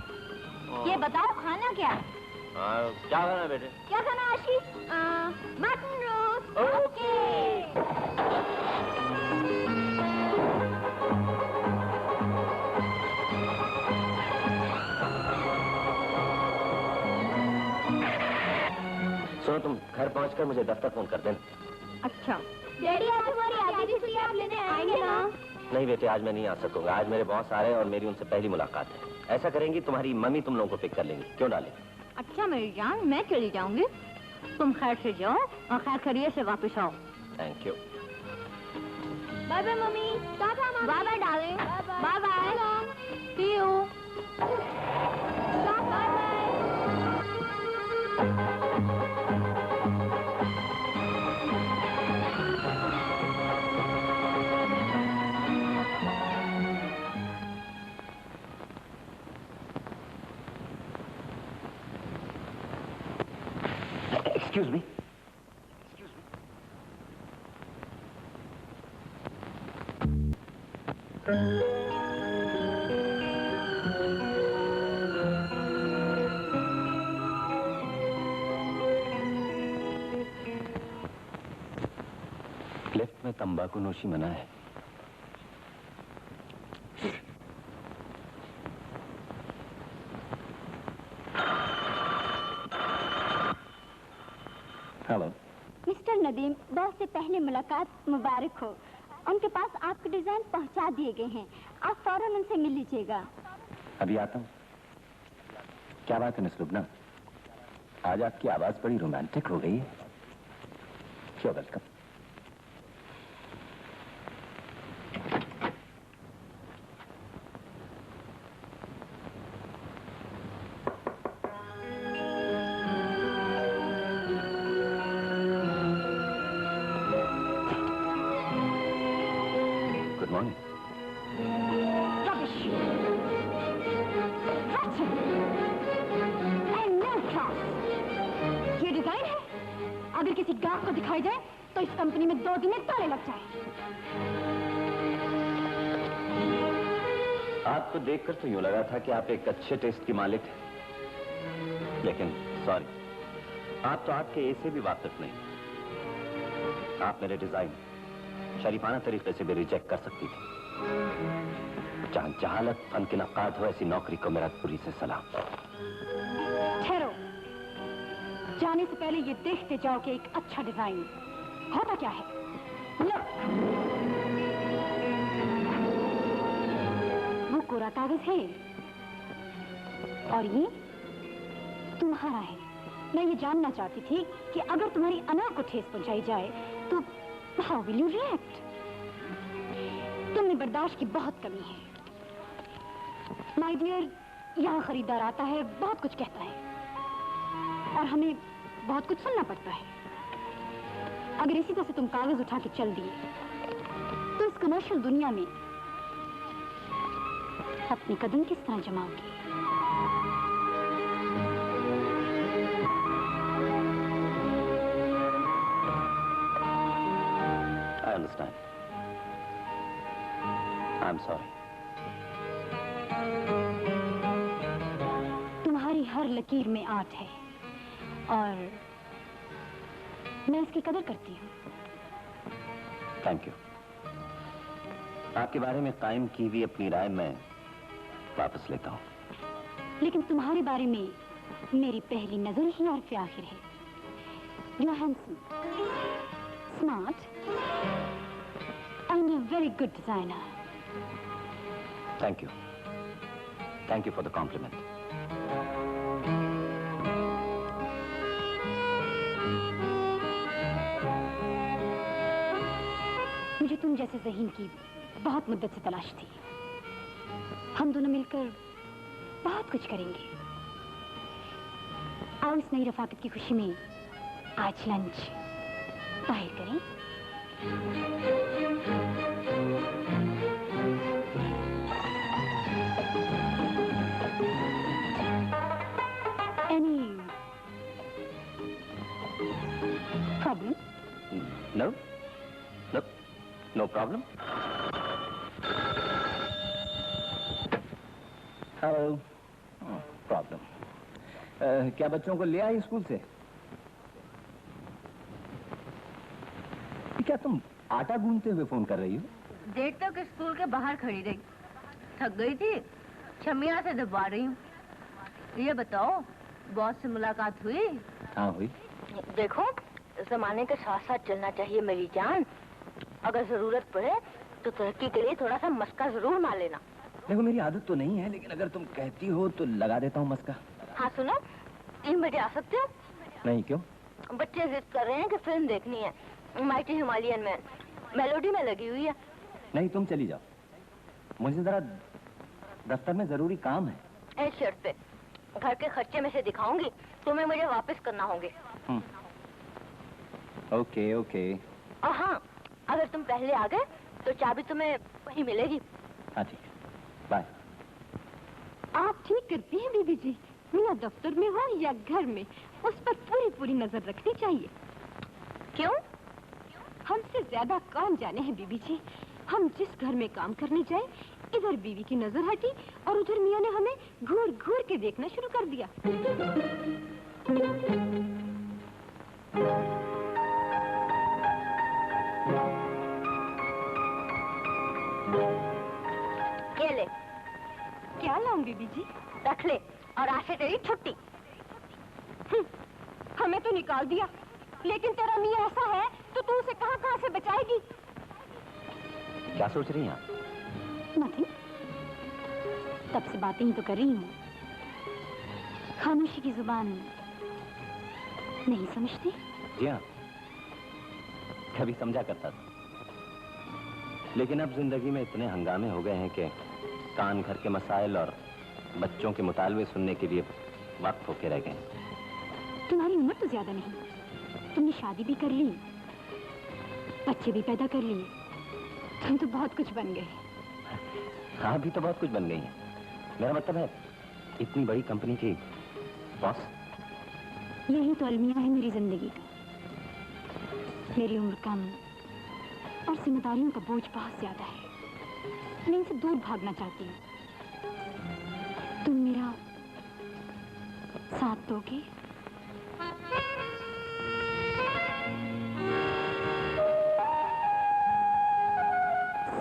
ये बताओ खाना क्या है? क्या खाना है बेटे? क्या खाना आशीष? Mutton roast. ओके। सुनो, तुम घर पहुंचकर मुझे दफ्तर फोन कर देना। अच्छा। डैडी आज हमारी आधी छुट्टी आप लेने आएंगे ना? नहीं बेटे, आज मैं नहीं आ सकूंगा। आज मेरे बॉस आ रहे हैं और मेरी उनसे पहली मुलाकात है। ऐसा करेंगी, तुम्हारी मम्मी तुम लोगों को पिक कर लेंगी। क्यों डाले? अच्छा मेरी जान, मैं चली जाऊंगी। तुम खैर से जाओ और खैर खैरियत से वापस आओ। Thank you. Bye bye mummy. Tata mummy. Bye bye darling. Bye bye. See you. Bye bye. Excuse me. Lift में तंबाकू नोशी मना है। हेलो मिस्टर नदीम, बॉस से पहले मुलाकात मुबारक हो। उनके पास आपके डिजाइन पहुंचा दिए गए हैं। आप फौरन उनसे मिल लीजिएगा। अभी आता हूँ। क्या बात है मिस लुबना, आज आपकी आवाज बड़ी रोमांटिक हो गई है। You're welcome. Good morning. Rubbish. Rotten. And no class. ये डिजाइन है? अगर किसी गाहक को दिखाई जाए तो इस कंपनी में 2 दिन में ताले लग जाए। आपको देखकर तो यूं लगा था कि आप एक अच्छे टेस्ट की मालिक हैं, लेकिन सॉरी, आप तो आपके ए से भी वाकिफ नहीं। आप मेरे डिजाइन शरीफाना तरीके से भी रिजेक्ट कर सकती थी। जहां जहालत फन की नक्काद हो, ऐसी नौकरी को मेरा पूरी से सलाम। ठहरो, जाने से पहले ये देखते जाओ कि एक अच्छा डिजाइन होता क्या है। लो, वो कोरा कागज है और ये तुम्हारा है। मैं ये जानना चाहती थी कि अगर तुम्हारी अना को ठेस पहुंचाई जाए तो हाउ विल यू रिएक्ट? तुम में बर्दाश्त की बहुत कमी है। माय डियर, यहाँ खरीदार आता है, बहुत कुछ कहता है और हमें बहुत कुछ सुनना पड़ता है। अगर इसी तरह से तुम कागज उठा के चल दिए तो इस कमर्शियल दुनिया में अपनी कदम किस तरह जमाओगे? I understand. I'm sorry. तुम्हारी हर लकीर में आर्ट है और मैं इसकी कदर करती हूँ। Thank you. आपके बारे में कायम की हुई अपनी राय मैं वापस लेता हूँ। लेकिन तुम्हारे बारे में मेरी पहली नजर ही हर्फ आखिर है। You are handsome, smart and a very good designer. Thank you. Thank you for the compliment. मुझे तुम जैसे ज़हीन की बहुत मुद्दत से तलाश थी। हम दोनों मिलकर बहुत कुछ करेंगे। आओ इस नई रफाकत की खुशी में आज लंच बाहर करें। No problem. हेलो। प्रॉब्लम। क्या बच्चों को ले आई स्कूल से? क्या तुम आटा गूंथते हुए फोन कर रही हो? देर तक स्कूल के बाहर खड़ी रही, थक गई थी, छमिया से दबा रही हूँ। ये बताओ, बॉस से मुलाकात हुई? हाँ हुई। देखो, जमाने के साथ साथ चलना चाहिए मेरी जान। अगर जरूरत पड़े तो तरक्की के लिए थोड़ा सा मस्का जरूर मार लेना। देखो मेरी आदत तो नहीं है, लेकिन अगर तुम कहती हो तो लगा देता हूँ मस्का। हाँ सुनो, 3 बजे आ सकते हो? नहीं, क्यों? बच्चे जिद कर रहे हैं कि फिल्म देखनी है, माइटी हिमालयन मैन, मेलोडी में लगी हुई है। नहीं, तुम चली जाओ, मुझे जरा दफ्तर में जरूरी काम है। एक शर्त पे, घर के खर्चे में से दिखाऊंगी, तुम्हें मुझे वापस करना होंगे। Okay okay. और हाँ, अगर तुम पहले आ गए तो चाबी तुम्हें वहीं मिलेगी। हाँ ठीक है, बाय। आप ठीक करती हैं बीबी जी, मियां दफ्तर में हो या घर में, उस पर पूरी पूरी नजर रखनी चाहिए। क्यों? हमसे ज्यादा कौन जाने हैं बीबी जी। हम जिस घर में काम करने जाए, इधर बीवी की नजर हटी और उधर मियां ने हमें घूर घूर के देखना शुरू कर दिया। ये ले। क्या लाऊं बीबी जी? रख ले, और आज से तेरी छुट्टी। हमें तो निकाल दिया, लेकिन तेरा मियां ऐसा है तो तू उसे कहां कहां से बचाएगी? क्या सोच रही हैं आप? नथिंग, तब से बातें ही तो कर रही हूँ। खामोशी की जुबान नहीं समझती? जी हाँ, कभी समझा करता था, लेकिन अब जिंदगी में इतने हंगामे हो गए हैं कि कान घर के मसाइल और बच्चों के मुतालबे सुनने के लिए वक्त होके रह गए। तुम्हारी उम्र तो ज्यादा नहीं, तुमने शादी भी कर ली, बच्चे भी पैदा कर लिए, तुम तो बहुत कुछ बन गए। हाँ, भी तो बहुत कुछ बन गई है। मेरा मतलब है, इतनी बड़ी कंपनी की बॉस। यही तो अलमिया है मेरी जिंदगी का। मेरी उम्र कम और जिम्मेदारियों का बोझ बहुत ज्यादा है। मैं इनसे दूर भागना चाहती हूँ। तुम मेरा साथ दोगे?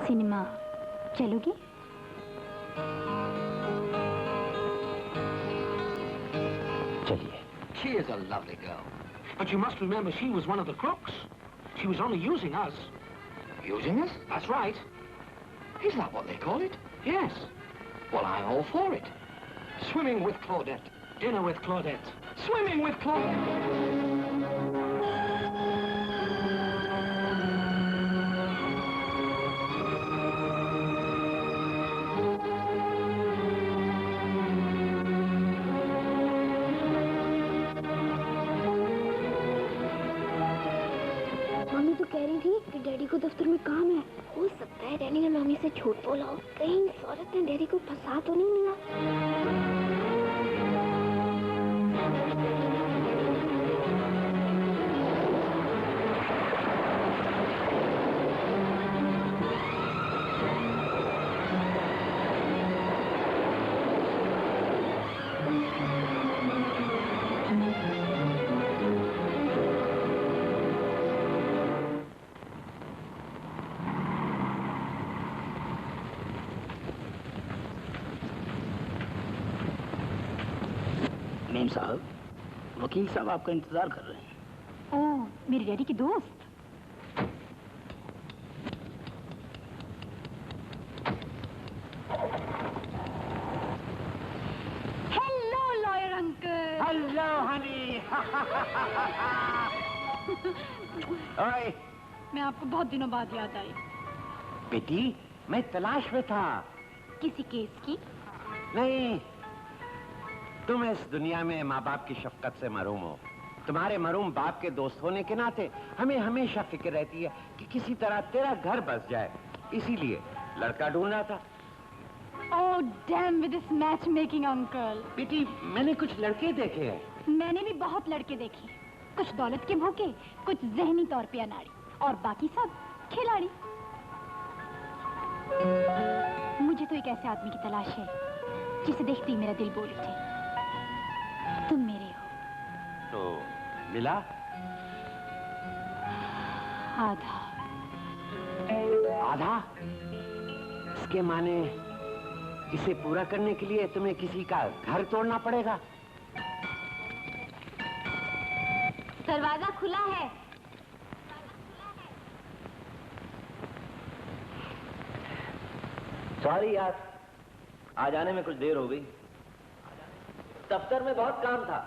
सिनेमा चलोगी? चलिए। She is a lovely girl. But you must remember she was one of the crooks. She was only using us. Using us? That's right. Is that what they call it? Yes. Well, I'm all for it. Swimming with Claudette. Dinner with Claudette. Swimming with Claudette. Mummy तो कह रही थी कि daddy को दफ्तर में काम है। हो सकता है डैडी ने मम्मी से झूठ बोला हो। कहीं इस औरत ने डैडी को फंसा तो नहीं लिया? मेम साहब, वकील साहब आपका इंतजार कर रहे हैं। ओह, मेरे डैडी की दोस्त। Hello lawyer uncle. Hello Honey. ओए, मैं आपको बहुत दिनों बाद याद आई। बेटी, मैं तलाश में था। किसी केस की? नहीं, तुम इस दुनिया में माँ बाप की शफकत से महरूम हो। तुम्हारे महरूम बाप के दोस्त होने के नाते हमें हमेशा फिक्र रहती है कि किसी तरह तेरा घर बस जाए। इसीलिए लड़का ढूंढना था। Oh damn with this match making uncle. बेटी, मैंने कुछ लड़के देखे हैं। मैंने भी बहुत लड़के देखे, कुछ दौलत के भूखे, कुछ जहनी तौर पे अनाड़ी और बाकी सब खिलाड़ी। मुझे तो एक ऐसे आदमी की तलाश है जिसे देखते ही मेरा दिल बोल उठे। तुम मेरे हो। तो मिला? आधा। आधा? इसके माने इसे पूरा करने के लिए तुम्हें किसी का घर तोड़ना पड़ेगा। दरवाजा खुला है। सॉरी यार, आज आने में कुछ देर हो गई। दफ्तर में बहुत काम था।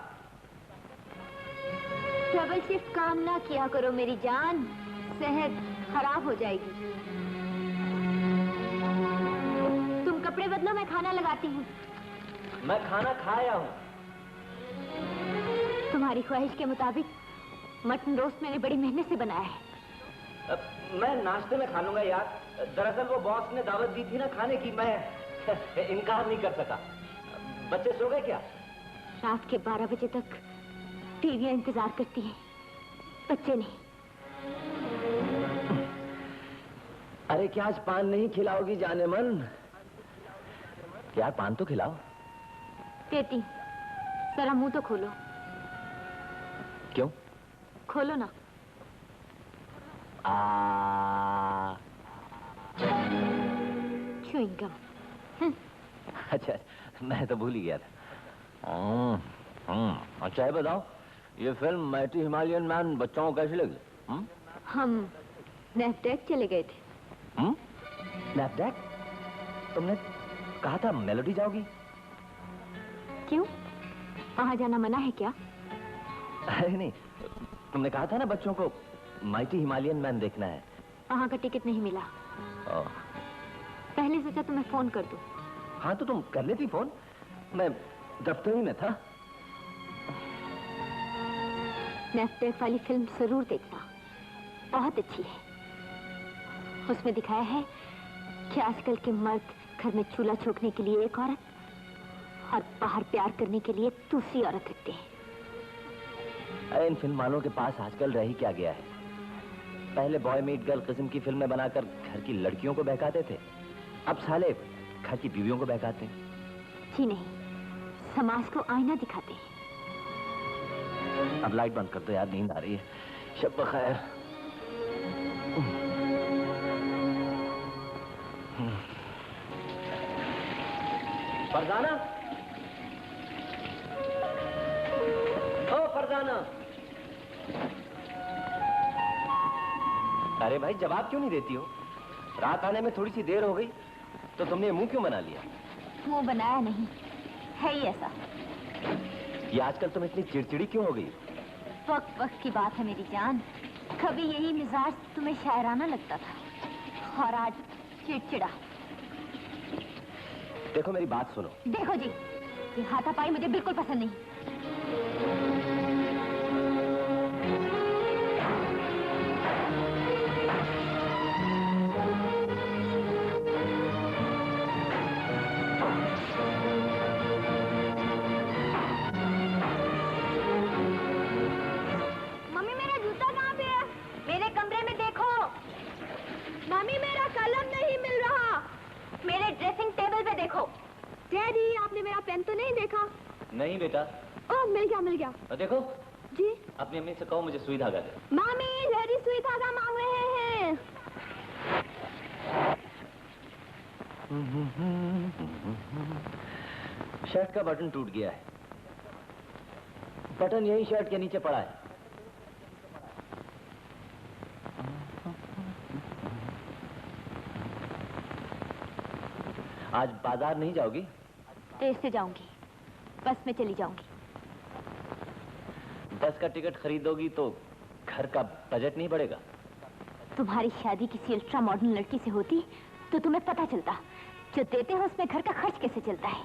डबल शिफ्ट काम ना किया करो मेरी जान, सेहत खराब हो जाएगी। तुम कपड़े बदलो, मैं खाना लगाती हूँ। मैं खाना खाया हूँ। तुम्हारी ख्वाहिश के मुताबिक मटन रोस्ट मैंने बड़ी मेहनत से बनाया है। मैं नाश्ते में खा लूंगा यार। दरअसल वो बॉस ने दावत दी थी ना खाने की, मैं इनकार नहीं कर सका। बच्चे सो गए क्या? रात के 12 बजे तक टीवियां इंतजार करती हैं, बच्चे नहीं। अरे क्या आज पान नहीं खिलाओगी जाने मन? यार पान तो खिलाओ। बेटी जरा मुंह तो खोलो। क्यों? खोलो ना। Chewing gum. अच्छा, मैं तो भूल ही गया था। अच्छा, ये बताओ, ये फिल्म माइटी हिमालयन मैन बच्चों को कैसी लगी? हम नैपडेक चले गए थे। नैपडेक? तुमने कहा था मेलोडी जाओगी। क्यों, वहां जाना मना है क्या? अरे नहीं, तुमने कहा था ना बच्चों को माइटी हिमालयन मैन देखना है। वहां का टिकट नहीं मिला। पहले सोचा तुम्हें फोन कर दूं। हाँ तो तुम कर लेती फोन, मैं दफ्तर ही में था। नैपडेक वाली फिल्म जरूर देखना, बहुत अच्छी है। उसमें दिखाया है कि आजकल के मर्द घर में चूल्हा छोकने के लिए एक औरत और बाहर प्यार करने के लिए दूसरी औरत रखते हैं। अरे इन फिल्म वालों के पास आजकल रह ही क्या गया है? पहले बॉय मीट गर्ल किस्म की फिल्में बनाकर घर की लड़कियों को बहकाते थे, अब साले घर की बीवियों को बहकाते हैं। जी नहीं, समाज को आईना दिखाते हैं। अब लाइट बंद कर दो यार, नींद आ रही है। शब बखैर। फरजाना, ओ फरजाना। अरे भाई जवाब क्यों नहीं देती हो? रात आने में थोड़ी सी देर हो गई तो तुमने मुंह क्यों बना लिया? मुंह बनाया नहीं, है ही ऐसा। ये आजकल तुम इतनी चिड़चिड़ी क्यों हो गई? वक्त वक्त की बात है मेरी जान। कभी यही मिजाज तुम्हें शायराना लगता था और आज चिड़चिड़ा। देखो मेरी बात सुनो। देखो जी, ये हाथापाई मुझे बिल्कुल पसंद नहीं। मम्मी मेरा जूता कहाँ पे है? मेरे कमरे में देखो। मम्मी मेरा कलम नहीं मिल रहा। मेरे ड्रेसिंग टेबल पे देखो। डैडी आपने मेरा पेन तो नहीं देखा? नहीं बेटा। ओह मिल गया मिल गया। और देखो जी। अपनी अम्मी से कहो मुझे सुई धागा दे। मामी डैडी सुई धागा मांग रहे हैं। शर्ट का बटन टूट गया है। बटन यही शर्ट के नीचे पड़ा है। आज बाजार नहीं जाओगी? देर से जाऊंगी, बस में चली जाऊंगी। बस का टिकट खरीदोगी तो घर का बजट नहीं बढ़ेगा। तुम्हारी शादी किसी अल्ट्रा मॉडर्न लड़की से होती तो तुम्हें पता चलता जो देते हो उसमें घर का खर्च कैसे चलता है।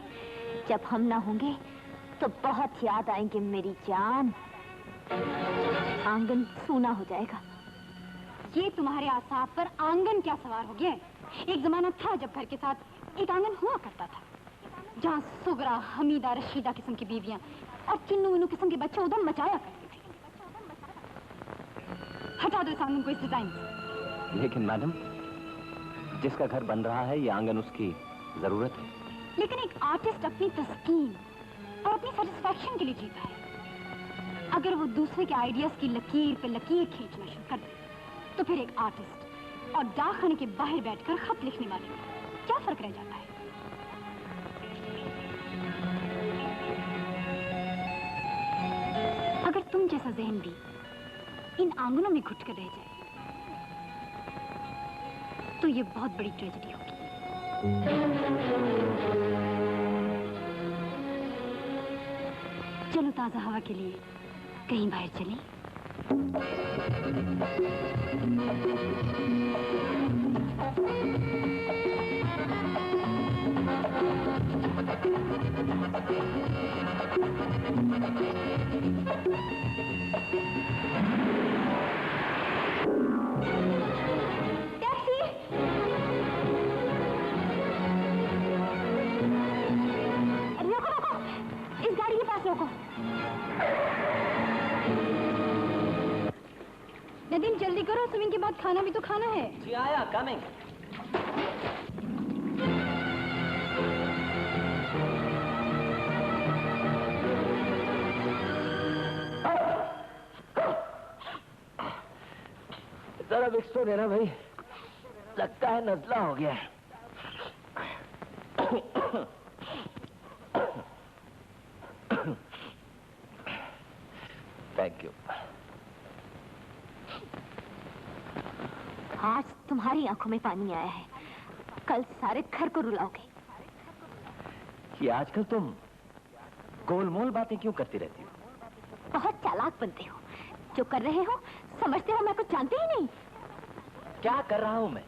जब हम ना होंगे तो बहुत याद आएंगे मेरी जान। आंगन सूना हो जाएगा। ये तुम्हारे आसाब पर आंगन क्या सवार हो गया है? एक जमाना था जब घर के साथ एक आंगन हुआ करता था, जहाँ सुगरा, हमीदा, रशीदा किस्म की बीवियां और चिन्नू विन्नू किस्म के बच्चे उधर मचाया करते थे। हटा दो इस आंगन को इस डिजाइन से। लेकिन मैडम जिसका घर बन रहा है ये आंगन उसकी जरूरत है। लेकिन एक आर्टिस्ट अपनी तस्कीन और अपनी सेटिस्फैक्शन के लिए जीता है। अगर वो दूसरे के आइडियाज की लकीर पे लकीर खींचना शुरू कर दे तो फिर एक आर्टिस्ट और डाक खाने के बाहर बैठकर खत लिखने वाले में क्या फर्क रह जाता है? अगर तुम जैसा जहन भी इन आंगनों में घुट कर रह जाए तो ये बहुत बड़ी ट्रेजेडी होगी। चलो ताजा हवा के लिए कहीं बाहर चलें। टैक्सी! रोको रोको, इस गाड़ी के पास रोको। नदीम जल्दी करो, स्विमिंग के बाद खाना भी तो खाना है। जी आया, कमिंग। जरा विक्स तो देना भाई, लगता है नजला हो गया है। Thank you. आज तुम्हारी आंखों में पानी आया है, कल सारे घर को रुलाओगे। ये आजकल तुम गोलमोल बातें क्यों करती रहती हो? बहुत चालाक बनते हो, जो कर रहे हो समझते हो मैं कुछ जानते ही नहीं। क्या कर रहा हूं मैं?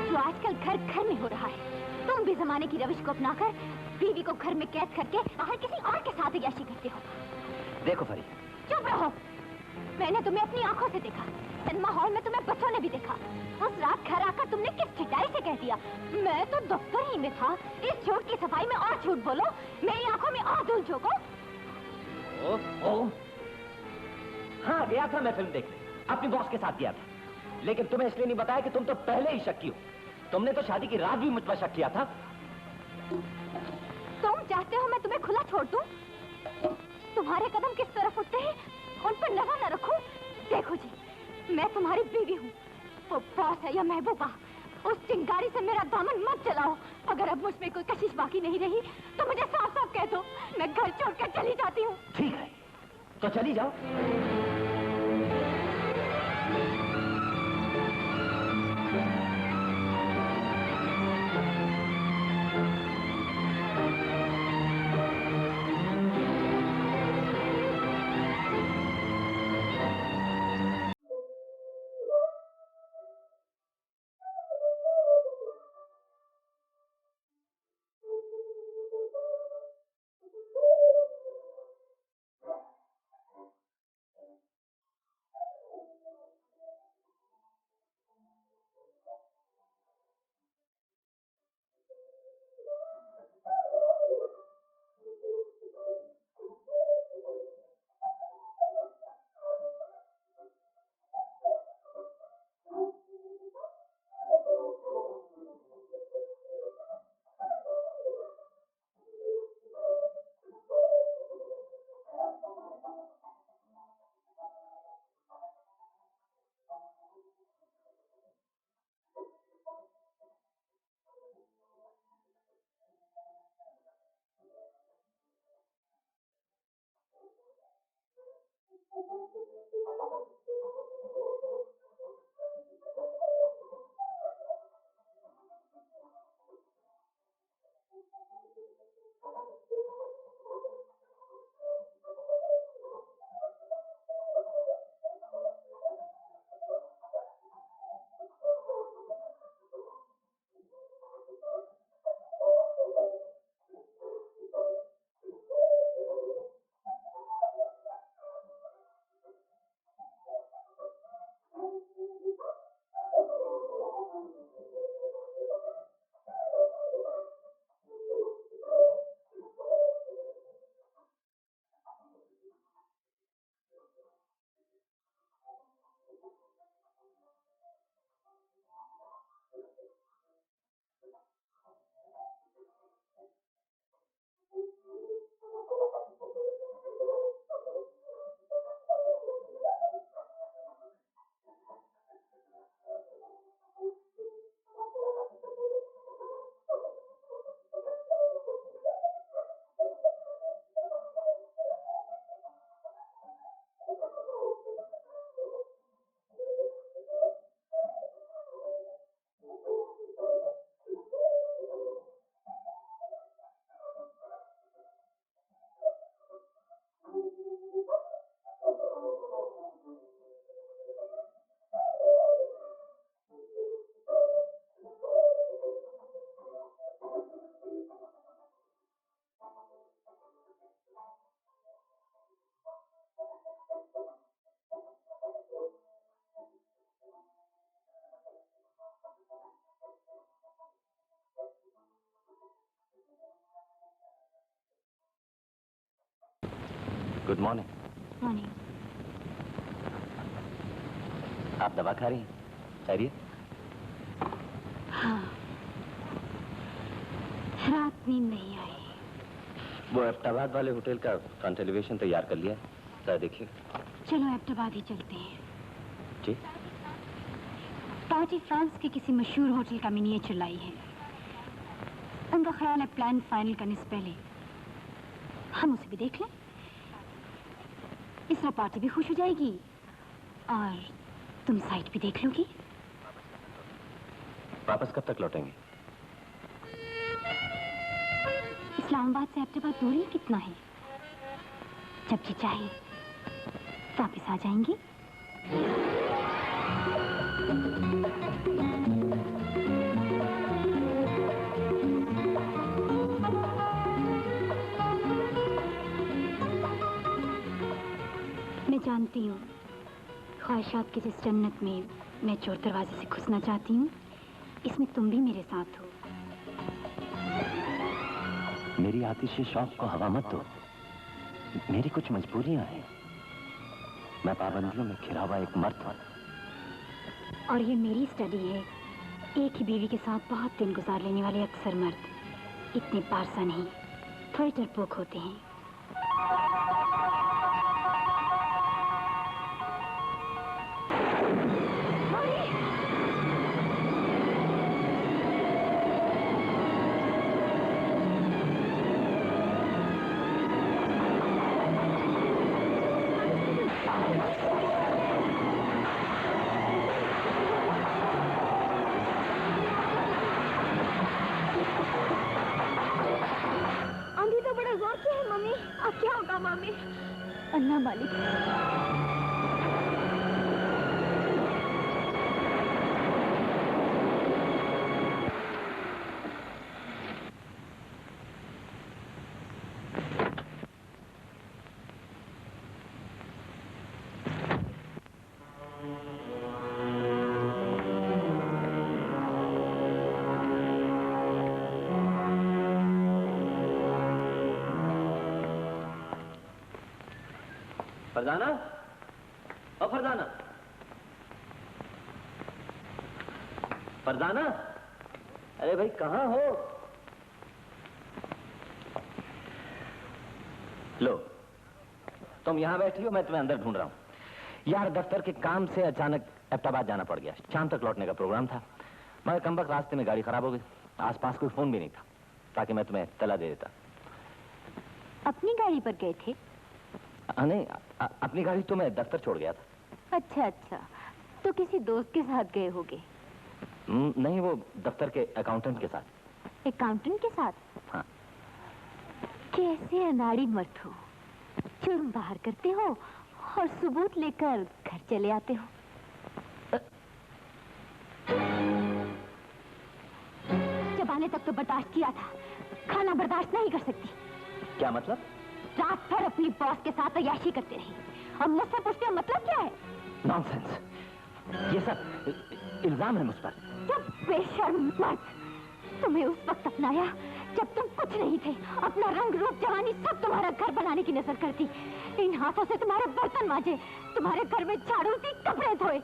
जो आजकल घर घर में हो रहा है, तुम भी जमाने की रविश को अपनाकर बीवी को घर में कैद करके बाहर किसी और के साथ याशी करते हो। देखो फरी, चुप रहो, मैंने तुम्हें अपनी आंखों से देखा, सिनेमा हॉल में तुम्हें बच्चों ने भी देखा। उस रात घर आकर तुमने किस चिटाई से कह दिया मैं तो दफ्तर ही में था। इस झूठ की सफाई में और झूठ बोलो, मेरी आंखों में और धूल झोंको। हाँ गया था मैं फिल्म देखने, अपनी बॉस के साथ गया था, लेकिन तुम्हें इसलिए नहीं बताया कि तुम तो पहले ही शक्की हो। तुमने तो शादी की रात भी मुझ पर शक किया था। तुम चाहते हो मैं तुम्हें खुला छोड़ दूं? तुम्हारे कदम किस तरफ उठते हैं उन पर नजर न रखूं? देखो जी, मैं तुम्हारी बीवी हूँ, वो बॉस है या महबूबा, उस चिंगारी से मेरा दामन मत चलाओ। अगर अब मुझ में कोई कशिश बाकी नहीं रही तो मुझे साफ साफ कह दो, मैं घर छोड़कर चली जाती हूँ। ठीक है, तो चली जाओ। Good morning. मॉर्निंग। आप दवा खा रही हैं? खैरियत? हाँ, रात नींद नहीं आई। वो एबटाबाद वाले होटल का कंटेलिवेशन तैयार कर लिया है, जरा देखिए। चलो एबटाबाद ही चलते हैं। जी। पार्टी फ्रांस के किसी मशहूर होटल का मिनिएचर लाई है। उनका ख्याल है प्लान फाइनल करने से पहले हम उसे भी देख लें। इस तरह पार्टी भी खुश हो जाएगी और तुम साइट भी देख लोगी। वापस कब तक लौटेंगे? इस्लामाबाद से एबटाबाद दूरी कितना है? जब जी चाहे वापस आ जाएंगी। मैं जानती हूँ ख्वाहिशात की जिस जन्नत में मैं चोर दरवाजे से घुसना चाहती हूँ, इसमें तुम भी मेरे साथ हो। मेरी आतिश शौक को हवा मत दो। मेरी कुछ मजबूरियां हैं। मैं पाबंदियों में घिरा हुआ एक मर्द हूं। और ये मेरी स्टडी है। एक ही बीवी के साथ बहुत दिन गुजार लेने वाले अक्सर मर्द इतने पारसा नहीं, थोड़े डरपोक होते हैं। अल्लाह मालिक। फरजाना, ओ फरजाना, फरजाना, अरे भाई कहाँ हो? लो, तुम यहाँ बैठी हो, मैं तुम्हें अंदर ढूंढ रहा हूँ। यार दफ्तर के काम से अचानक एबटाबाद जाना पड़ गया। शाम तक लौटने का प्रोग्राम था, मगर कमबख्त रास्ते में गाड़ी खराब हो गई। आसपास कोई फोन भी नहीं था ताकि मैं तुम्हें तला दे देता। अपनी गाड़ी पर गए थे? नहीं, अपनी गाड़ी तो मैं दफ्तर छोड़ गया था। अच्छा अच्छा, तो किसी दोस्त के साथ गए होगे? नहीं, वो दफ्तर के अकाउंटेंट के साथ। अकाउंटेंट के साथ? हाँ। कैसे अनाड़ी मर्द हो, जुर्म बाहर करते हो और सबूत लेकर घर चले आते हो। जब आने तक तो बर्दाश्त किया था, खाना बर्दाश्त नहीं कर सकती। क्या मतलब? रात भर अपनी बॉस के साथ अय्याशी करते रही, अब मुझसे पूछते हो मतलब क्या है? नॉनसेंस, ये सब इल्जाम है मुझ पर। जब बेशर्म मर्द, तुम्हें उस वक्त अपनाया जब तुम कुछ नहीं थे। अपना रंग रूप जवानी सब तुम्हारा घर बनाने की नजर करती। इन हाथों से तुम्हारे बर्तन मांजे, तुम्हारे घर में झाड़ू दी, कपड़े धोए।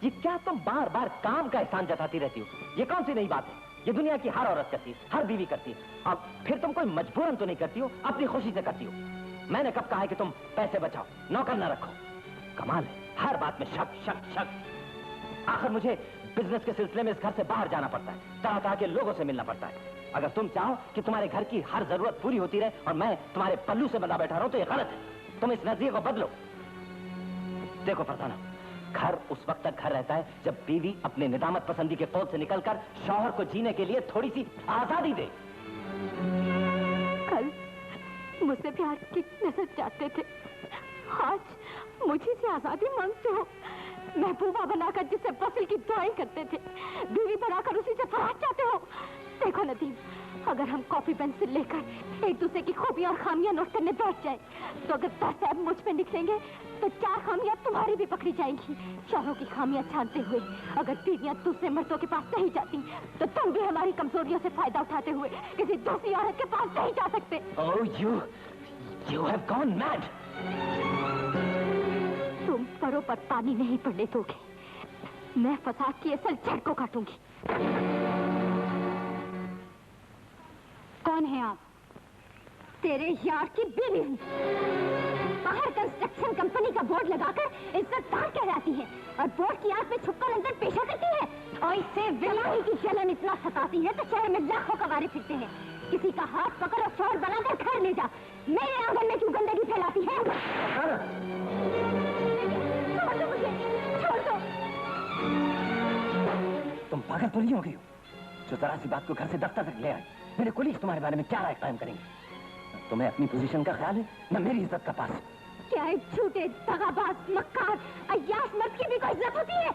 ये क्या तुम बार बार काम का एहसान जताती रहती हो? ये कौन सी नई बात है? ये दुनिया की हर औरत करती है, हर बीवी करती है। अब फिर तुम कोई मजबूरन तो नहीं करती हो, अपनी खुशी से करती हो। मैंने कब कहा है कि तुम पैसे बचाओ, नौकर न रखो? कमाल है, हर बात में शक शक शक। आखिर मुझे बिजनेस के सिलसिले में इस घर से बाहर जाना पड़ता है, तरह तरह के लोगों से मिलना पड़ता है। अगर तुम चाहो कि तुम्हारे घर की हर जरूरत पूरी होती रहे और मैं तुम्हारे पल्लू से बंधा बैठा रहूं, तो ये गलत है। तुम इस नजरिए को बदलो। देखो फरजाना, घर उस वक्त तक घर रहता है जब बीवी अपने निदामत पसंदी के कौल से निकलकर शौहर को जीने के लिए थोड़ी सी आजादी दे। कल मुझसे प्यार की नजर चाहते थे, आज मुझे से आजादी मांगते हो। महबूबा बनाकर जिसे फसल की दुआएं करते थे, बीवी बनाकर उसी से फराज चाहते हो। देखो नदीम, अगर हम कॉपी पेंसिल लेकर एक दूसरे की खूबियां और खामियां नोट करने बैठ जाए, तो अगर 10 ऐब मुझ पे निकलेंगे तो 4 खामियां तुम्हारी भी पकड़ी जाएंगी। शौहरों की खामियां छानते हुए अगर बीवियां दूसरे मर्दों के पास नहीं जाती, तो तुम भी हमारी कमजोरियों से फायदा उठाते हुए किसी दूसरी औरत के पास नहीं जा सकते। Oh, you have gone mad. तुम परों पर पानी नहीं पड़ने दोगे। मैं फसाद की असल जड़ को काटूंगी। कौन है आप? तेरे यार की बीवी हूँ। बाहर कंस्ट्रक्शन कंपनी का बोर्ड लगाकर इज्जतदार कहलाती है और बोर्ड की आंख में छुपकर अंदर पेशा करती है। और इससे विलाही की जलन इतना सताती है तो शहर में लाखों कवारे फिरते हैं। किसी का हाथ पकड़ और शोर बनाकर घर ले जा। मेरे आंगन में क्यों गंदगी फैलाती है? छोड़ दो मुझे, छोड़ दो। तुम पागल तो नहीं हो गई हो जो जरा सी बात को घर से दफ्तर तक ले आई? मेरे कुलीग तुम्हारे बारे में क्या राय कायम करेंगे? तुम्हें अपनी पोजीशन का ख्याल है न मेरी इज्जत का पास? क्या एक झूठे दगाबाज मक्कार अय्याश मर्द की भी कोई इज्जत होती है?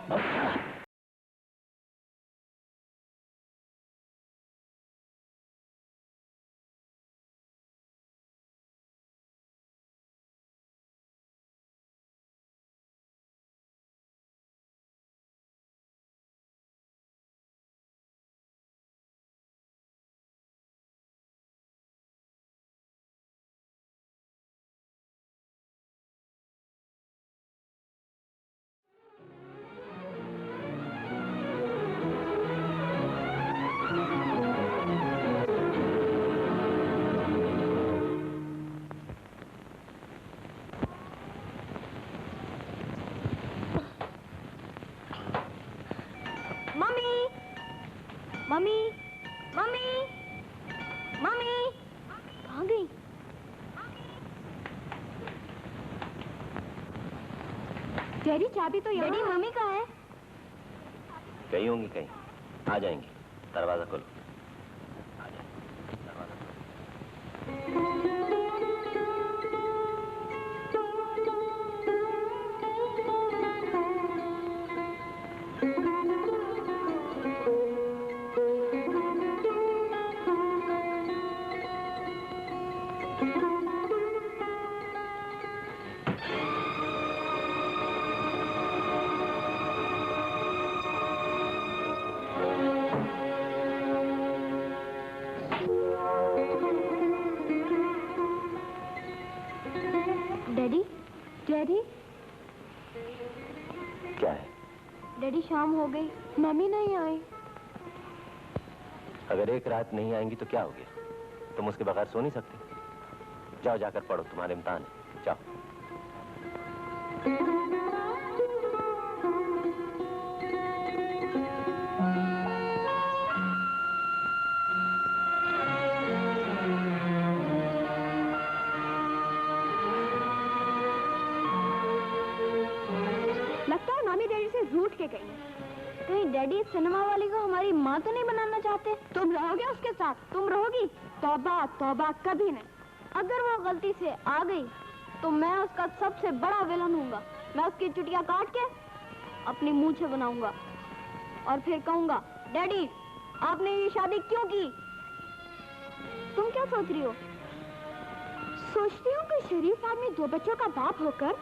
मम्मी, मम्मी, मम्मी, कहाँ गई? तेरी चाबी तो यहाँ। डैडी, मम्मी कहाँ है? कहीं होंगी कहीं, आ जाएंगी। दरवाजा खोलो। डैडी, शाम हो गई, मम्मी नहीं आई। अगर एक रात नहीं आएंगी तो क्या हो गया? तुम उसके बगैर सो नहीं सकती। जाओ जाकर पढ़ो, तुम्हारे इम्तिहान है। जाओ। रूठ के गई। कहीं डैडी सिनेमा वाली को हमारी माँ तो नहीं बनाना चाहते? तुम रहोगे उसके साथ? तुम रहोगी? तौबा तौबा, कभी नहीं। अगर वो गलती से आ गई तो मैं उसका सबसे बड़ा विलन हूँगा। मैं उसकी चुटिया काट के अपनी मूंछें बनाऊंगा और फिर कहूंगा, डैडी आपने ये शादी क्यों की? तुम क्या सोच रही हो? सोचती हूँ कि शरीफ आदमी 2 बच्चों का बाप होकर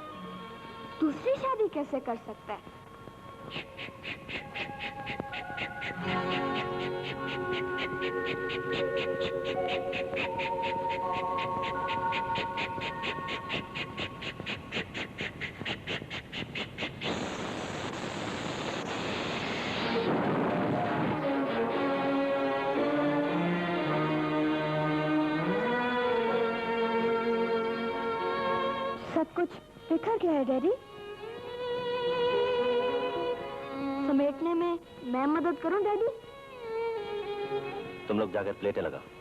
दूसरी शादी कैसे कर सकता है। सब कुछ बिखर गया है डैडी। समेटने में मैं मदद करूं डैडी? तुम लोग जाकर प्लेटें लगाओ।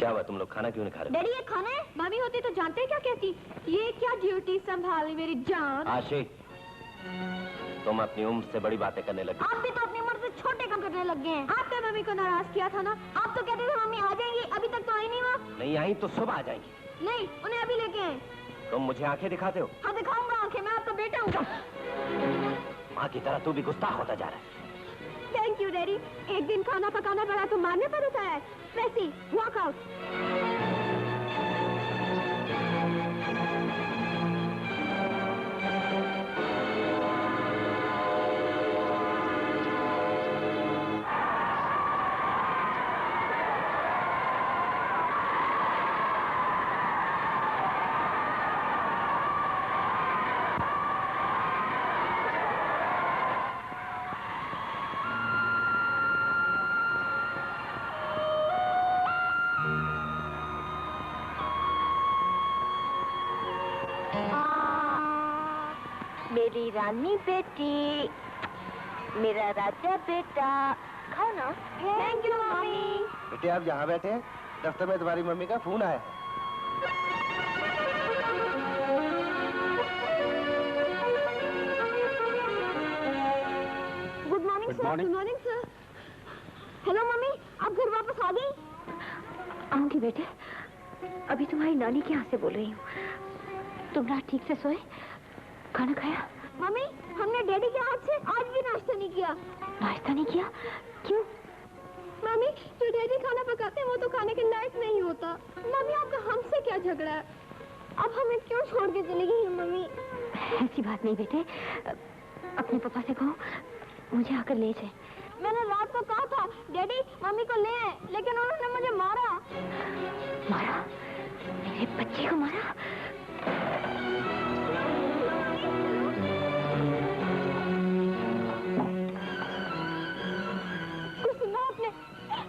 क्या हुआ, तुम लोग खाना क्यों नहीं खा रहे? डैडी ये खाना है? मम्मी होती तो जानते क्या कहती, ये क्या ड्यूटी संभाली मेरी जान। आशी, तुम अपनी उम्र से बड़ी बातें करने लगी। आप भी तो अपनी उम्र से छोटे काम करने लग गए हैं। आपने मम्मी को नाराज किया था ना? आप तो कहते थे मम्मी आ जाएंगी, अभी तक तो आई नहीं। वो नहीं आई तो सुबह आ जाएंगी। नहीं, उन्हें अभी लेके आए। तुम मुझे आंखें दिखाते हो? हाँ दिखाऊंगा आंखें, मैं आपका बेटा जाऊंगा। माँ की तरह तू भी गुस्ताख होता जा रहा है। Thank you daddy. एक दिन खाना पकाना पड़ा तो मारने पड़ता है। वैसी वॉक आउट। मेरी रानी बेटी, मेरा राजा बेटा, खाओ ना। Thank you mummy. बेटे आप यहाँ बैठे हैं, दफ्तर में तुम्हारी मम्मी का फोन आया। Good morning sir. Good morning sir. Hello mummy, आप घर वापस आ गई? आऊंगी बेटे, अभी तुम्हारी नानी के यहाँ से बोल रही हूँ। तुम रात ठीक से सोए? खाना खाया? मम्मी, हमने डैडी के हाथ से आज भी नाश्ता नहीं किया। नाश्ता नहीं किया? क्यों? मम्मी, जो डैडी खाना पकाते हैं वो तो खाने के लायक नहीं होता। मम्मी, आपका हमसे क्या झगड़ा है? अब हमें क्यों छोड़ के चली गई है मम्मी? ऐसी बात नहीं बेटे, अपने पापा से कहो मुझे आकर ले जाए। मैंने रात को कहा था डैडी मम्मी को ले आए, लेकिन उन्होंने मुझे मारा। मारा? मेरे बच्चे को मारा?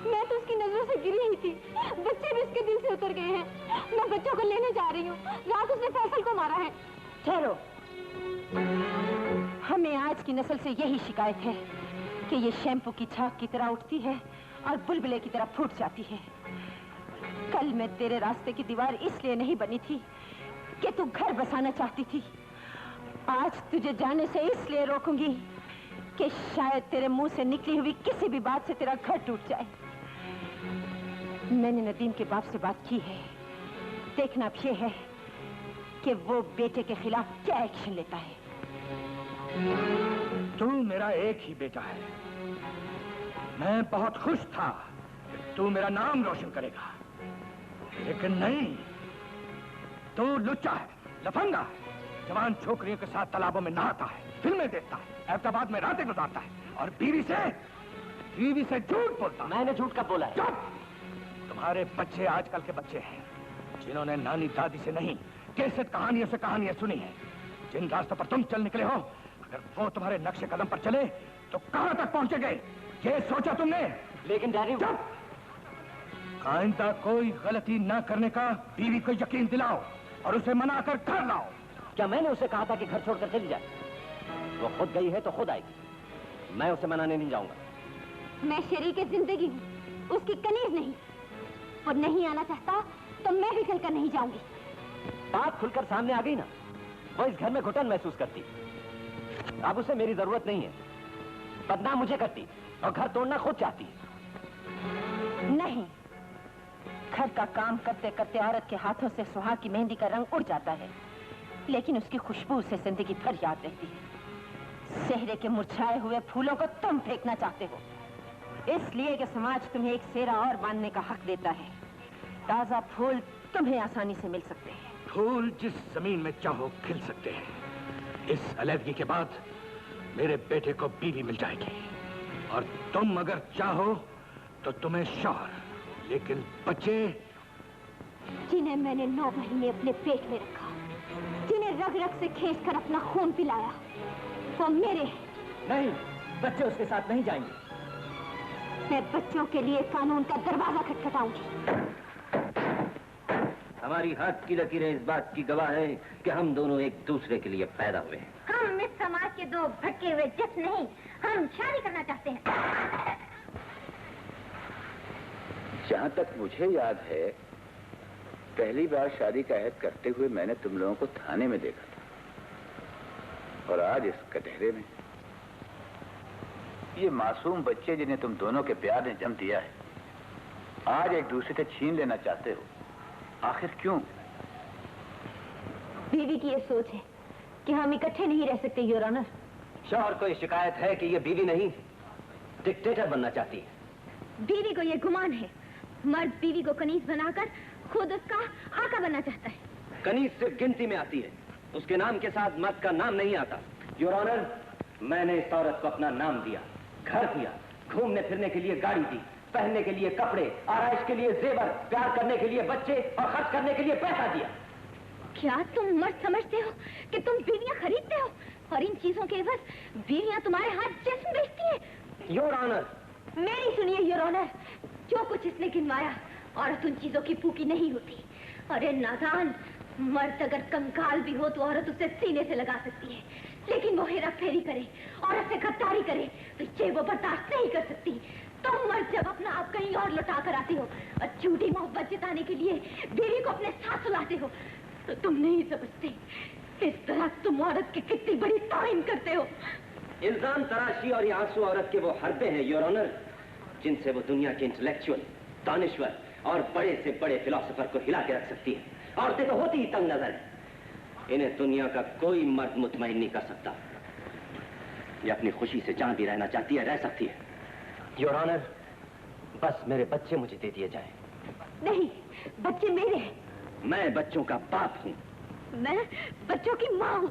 मैं तो उसकी नजरों से गिरी ही थी। बच्चे भी उसके दिल से उतर गए हैं। मैं बच्चों को लेने जा रही हूँ। रात उसने फैसल को मारा है। ठहरो, हमें आज की नस्ल से यही शिकायत है कि ये शैम्पू की झाग की तरह उठती है और बुलबुले की तरह फूट जाती है। कल मैं तेरे रास्ते की दीवार इसलिए नहीं बनी थी कि तू घर बसाना चाहती थी। आज तुझे जाने से इसलिए रोकूंगी कि शायद तेरे मुंह से निकली हुई किसी भी बात से तेरा घर टूट जाए। मैंने नदीम के बाप से बात की है। देखना अब ये है कि वो बेटे के खिलाफ क्या एक्शन लेता है। तू मेरा एक ही बेटा है। मैं बहुत खुश था कि तू मेरा नाम रोशन करेगा, लेकिन नहीं, तू लुच्चा है, लफंगा है, जवान छोकरियों के साथ तालाबों में नहाता है, फिल्में देखता है, अहमदाबाद में रातें गुजारता है और बीवी से झूठ बोलता है। मैंने झूठ कब बोला है? चुप! तुम्हारे बच्चे आजकल के बच्चे हैं जिन्होंने नानी दादी से नहीं, कैसेट कहानियों से कहानियां सुनी है। जिन रास्तों पर तुम चल निकले हो, अगर वो तुम्हारे नक्शे कदम पर चले तो कहां तक पहुंचेंगे, ये सोचा तुमने? लेकिन डैडी, आइंदा कोई गलती ना करने का बीवी को यकीन दिलाओ और उसे मना कर घर लाओ। क्या मैंने उसे कहा था कि घर छोड़कर चली जाए? वो खुद गई है तो खुद आएगी। मैं उसे मनाने नहीं जाऊंगा। मैं शरीके जिंदगी हूँ, उसकी कनीज नहीं। और नहीं आना चाहता तो मैं भी चलकर नहीं जाऊंगी। बात खुलकर सामने आ गई ना। वो इस घर में घुटन महसूस करती। अब उसे मेरी जरूरत नहीं है। बदनाम मुझे करती और घर तोड़ना खुद चाहती। नहीं, घर का काम करते करते औरत के हाथों से सुहाग की मेहंदी का रंग उड़ जाता है, लेकिन उसकी खुशबू उसे जिंदगी भर याद रहती है। सेहरे के मुरझाए हुए फूलों को तुम फेंकना चाहते हो, इसलिए कि समाज तुम्हें एक सेहरा और बांधने का हक देता है। ताजा फूल तुम्हें आसानी से मिल सकते हैं। फूल जिस जमीन में चाहो खिल सकते हैं। इस अलहदगी के बाद मेरे बेटे को बीवी मिल जाएगी और तुम अगर चाहो तो तुम्हें शौहर, लेकिन बच्चे जिन्हें मैंने 9 महीने अपने पेट में रखा, जिन्हें रग रग से खींचकर अपना खून पिलाया, वो मेरे। नहीं, बच्चे उसके साथ नहीं जाएंगे। मैं बच्चों के लिए कानून का दरवाजा खटखटाऊंगी। हमारी हाथ की लकीरें इस बात की गवाह हैं कि हम दोनों एक दूसरे के लिए पैदा हुए हैं। हम इस समाज के दो भटके हुए जिस्म नहीं, हम शादी करना चाहते हैं। जहाँ तक मुझे याद है, पहली बार शादी का अहद करते हुए मैंने तुम लोगों को थाने में देखा था, और आज इस कटहरे में। ये मासूम बच्चे जिन्हें तुम दोनों के प्यार ने जन्म दिया है, आज एक दूसरे से छीन लेना चाहते हो। आखिर क्यों? बीवी की ये सोच है कि हम इकट्ठे नहीं रह सकते योर ऑनर। शौहर को ये शिकायत है कि ये बीवी नहीं डिक्टेटर बनना चाहती है। बीवी को ये गुमान है, मर्द बीवी को कनीज बनाकर खुद उसका आका बनना चाहता है। कनीज सिर्फ गिनती में आती है, उसके नाम के साथ मर्द का नाम नहीं आता। योर ऑनर, मैंने इस औरत को अपना नाम दिया, घर दिया, घूमने फिरने के लिए गाड़ी दी, पहनने के लिए कपड़े, आराइश के लिए जेवर, प्यार करने के लिए बच्चे और खर्च करने के लिए पैसा दिया। क्या तुम मर्द समझते हो कि तुम बीवियां खरीदते हो और इन चीजों के एवज बीवियां तुम्हारे हाथ जिस्म बेचती हैं? योर ऑनर, मेरी सुनिए योर ऑनर, जो कुछ इसने गिनवाया औरत उन चीजों की भूखी नहीं होती। अरे नादान, मर्द अगर कंकाल भी हो तो औरत उसे सीने से लगा सकती है, लेकिन वो हेरा फेरी करे, औरत से गद्दारी करे तो ये वो बर्दाश्त नहीं कर सकती। तुम मर्द जब अपना आप कहीं और लौटा कर आते हो और झूठी मोहब्बत जिताने के लिए बीवी को अपने साथ सुलाते हो तो तुम नहीं समझते इस तरह तुम औरत की कितनी बड़ी तौहीन करते हो। इल्जाम तराशी और ये आंसू औरत के वो हरबे हैं योर ऑनर, जिनसे वो दुनिया के इंटेलेक्चुअल, दानिश्वर और बड़े से बड़े फिलोसोफर को हिला के रख सकती है। औरतें तो होती ही तंग नजर है, इन्हें दुनिया का कोई मर्द मुतमईन नहीं कर सकता। ये अपनी खुशी से जहां भी रहना चाहती है रह सकती है। योर ऑनर, बस मेरे बच्चे मुझे दे दिए जाएं। नहीं, बच्चे मेरे हैं। मैं बच्चों का बाप हूँ। मैं बच्चों की माँ हूँ।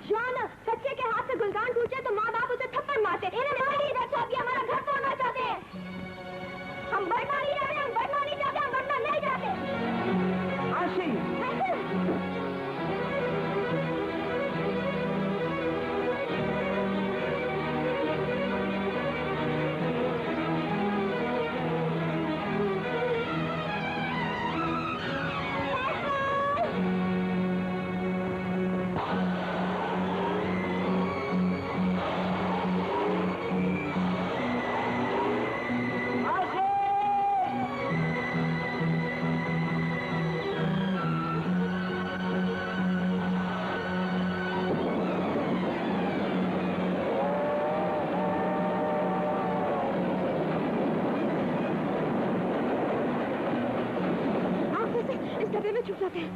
जाना, बच्चे के हाथ से गुलदान टूटे तो माँ बाप उसे थप्पड़ मारते। हमारा घर तोड़ना चाहते हैं। हम बढ़ना नहीं चाहते, हम बढ़ना नहीं चाहते, हम बढ़ना नहीं चाहते। आशी,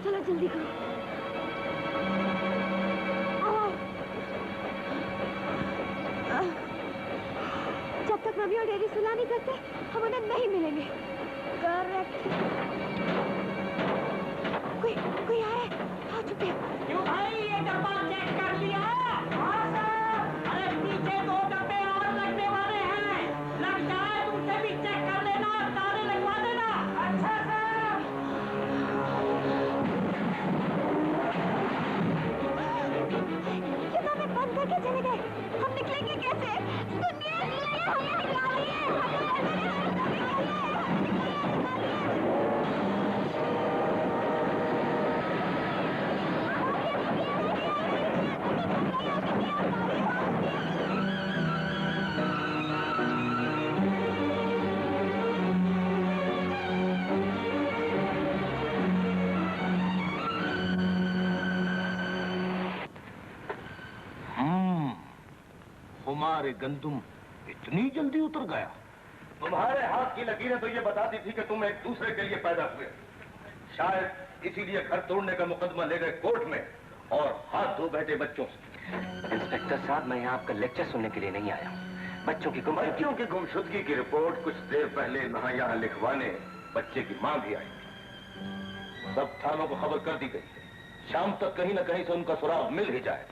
चलो जल्दी करो। जब तक रवि और डेरी सुलह नहीं करते हम उन्हें नहीं मिलेंगे। कोई आ रहा है। हाँ, चुप है। क्यों भाई, ये डब्बा चेक कर लिया? हाँ सर। अरे पीछे 2 डब्बे और लगने वाले हैं, लग जाए तो उसे भी चेक कर लेना, ताले लगवा देना। अच्छा सर। बंद करके चले गए, हम निकलेंगे कैसे? हमारे गंदुम इतनी जल्दी उतर गया। तुम्हारे हाथ की लकीरें तो ये बताती थी कि तुम एक दूसरे के लिए पैदा हुए। शायद इसीलिए घर तोड़ने का मुकदमा ले गए कोर्ट में और हाथ धो बैठे बच्चों से। इंस्पेक्टर साहब, मैं यहाँ आपका लेक्चर सुनने के लिए नहीं आया हूँ। बच्चों की गुमशुदगी की रिपोर्ट कुछ देर पहले यहाँ लिखवाने बच्चे की मां भी आई। सब थानों को खबर कर दी गई है। शाम तक कहीं न कहीं से उनका सुराग मिल ही जाए।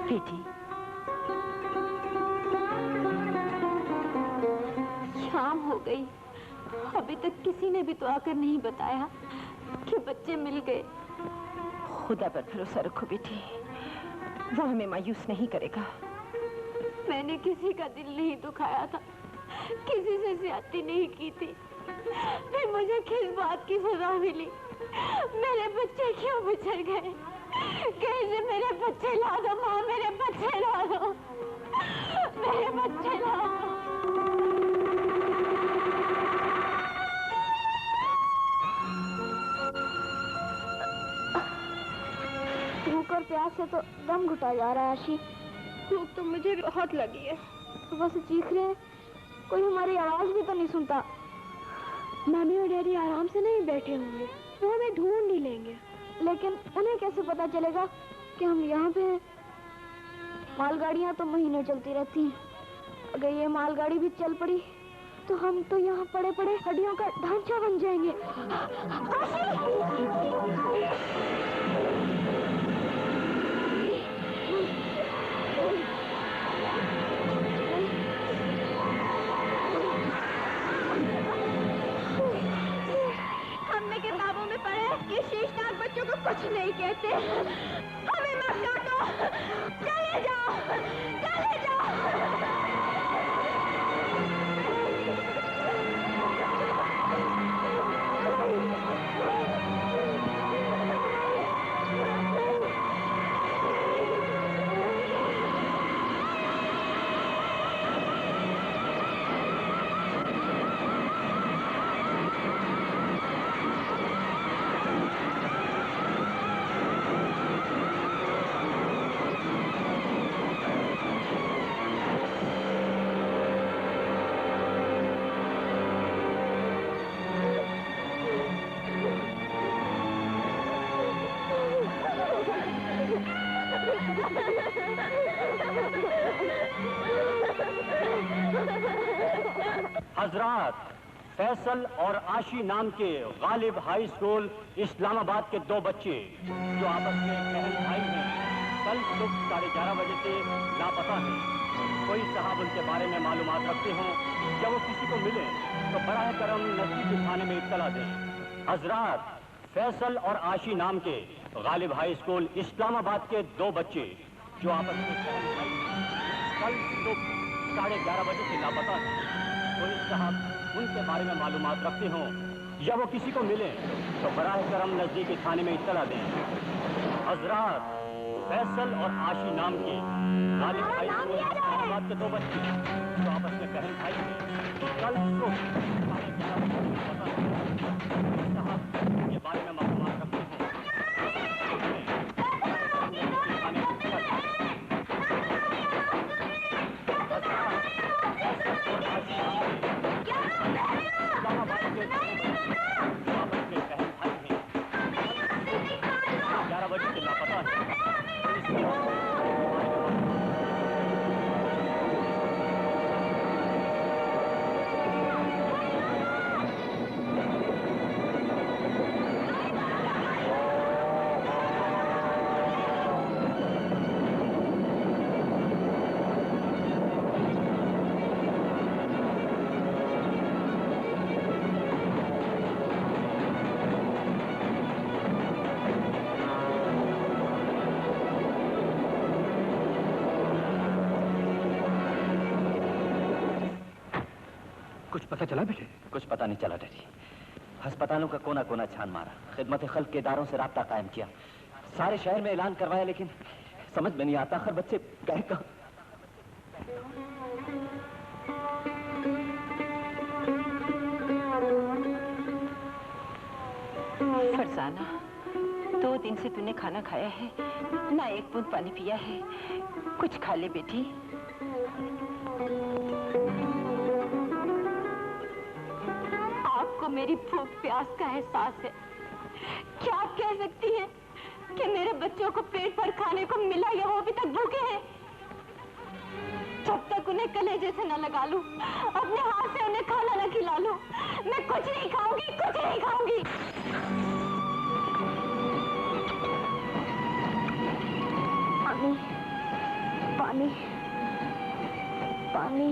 बेटी, शाम हो गई, अभी तक किसी ने भी तो आकर नहीं बताया कि बच्चे मिल गए। खुदा पर भरोसा रखो बेटी, वो हमें मायूस नहीं करेगा। मैंने किसी का दिल नहीं दुखाया था, किसी से ज्यादती नहीं की थी, फिर मुझे किस बात की सजा मिली? मेरे बच्चे क्यों बिछड़ गए? कैसे मेरे बच्चे ला दो माँ, मेरे बच्चे ला दो, मेरे बच्चे ला दो। भूख और प्यास से तो दम घुटा जा रहा है आशी। भूख तो मुझे बहुत लगी है। सुबह से चीख रहे हैं, कोई हमारी आवाज भी तो नहीं सुनता। मम्मी और डैडी आराम से नहीं बैठे होंगे, वो हमें ढूंढ ही लेंगे। लेकिन उन्हें कैसे पता चलेगा कि हम यहाँ पे हैं? मालगाड़ियाँ तो महीनों चलती रहती हैं। अगर ये मालगाड़ी भी चल पड़ी तो हम तो यहाँ पड़े पड़े हड्डियों का ढांचा बन जाएंगे। हमने किताबों में पढ़ा है कि शेषनाग बच्चों को कुछ नहीं कहते। हमें मत काटो, चले जाओ, चले जाओ। हजरात, फैसल और आशी नाम के गालिब हाई स्कूल इस्लामाबाद के 2 बच्चे जो आपस में बहन भाई हैं, कल सुबह 11:30 बजे से लापता हैं। कोई साहब उनके बारे में मालूमात रखते हों, जब वो किसी को मिले तो बराह करम नजदीकी थाने में इत्तला दें। हजरात, फैसल और आशी नाम के गालिब हाई स्कूल इस्लामाबाद के 2 बच्चे जो आपस में बहन भाई हैं, कल सुबह 11:30 बजे से लापता हैं। पुलिस साहब उनके बारे में मालूमात रखते हों, या वो किसी को मिले तो बराह करम नजदीकी थाने में इत्तला दें। हजरात, फैसल और आशी नाम के गालिब भाई इस्लामाबाद के 2 बच्चे जो आपस में बहन भाई हैं, कल सुबह 11:30 बजे से लापता हैं। पुलिस साहब उनके बारे में मालूमात रखते हों, थाने में इत्तला दें। कुछ पता चला बेटे? कुछ पता नहीं चला डैडी। अस्पतालों का कोना कोना छान मारा, खिदमत खल्क के इदारों से राब्ता कायम किया, सारे शहर में ऐलान करवाया, लेकिन समझ में नहीं आता आखिर बच्चे गए कहाँ। फरजाना, 2 दिन से तूने खाना खाया है ना, एक बूंद पानी पिया है। कुछ खा ले बेटी। आपको मेरी भूख प्यास का एहसास है। क्या आप कह सकती हैं कि मेरे बच्चों को पेट भर खाने को मिला या वो अभी तक भूखे हैं? जब तक उन्हें कलेजे से न लगा लूं, अपने हाथ से उन्हें खाना न खिला लूं, मैं कुछ नहीं खाऊंगी, कुछ नहीं खाऊंगी। पानी, पानी, पानी।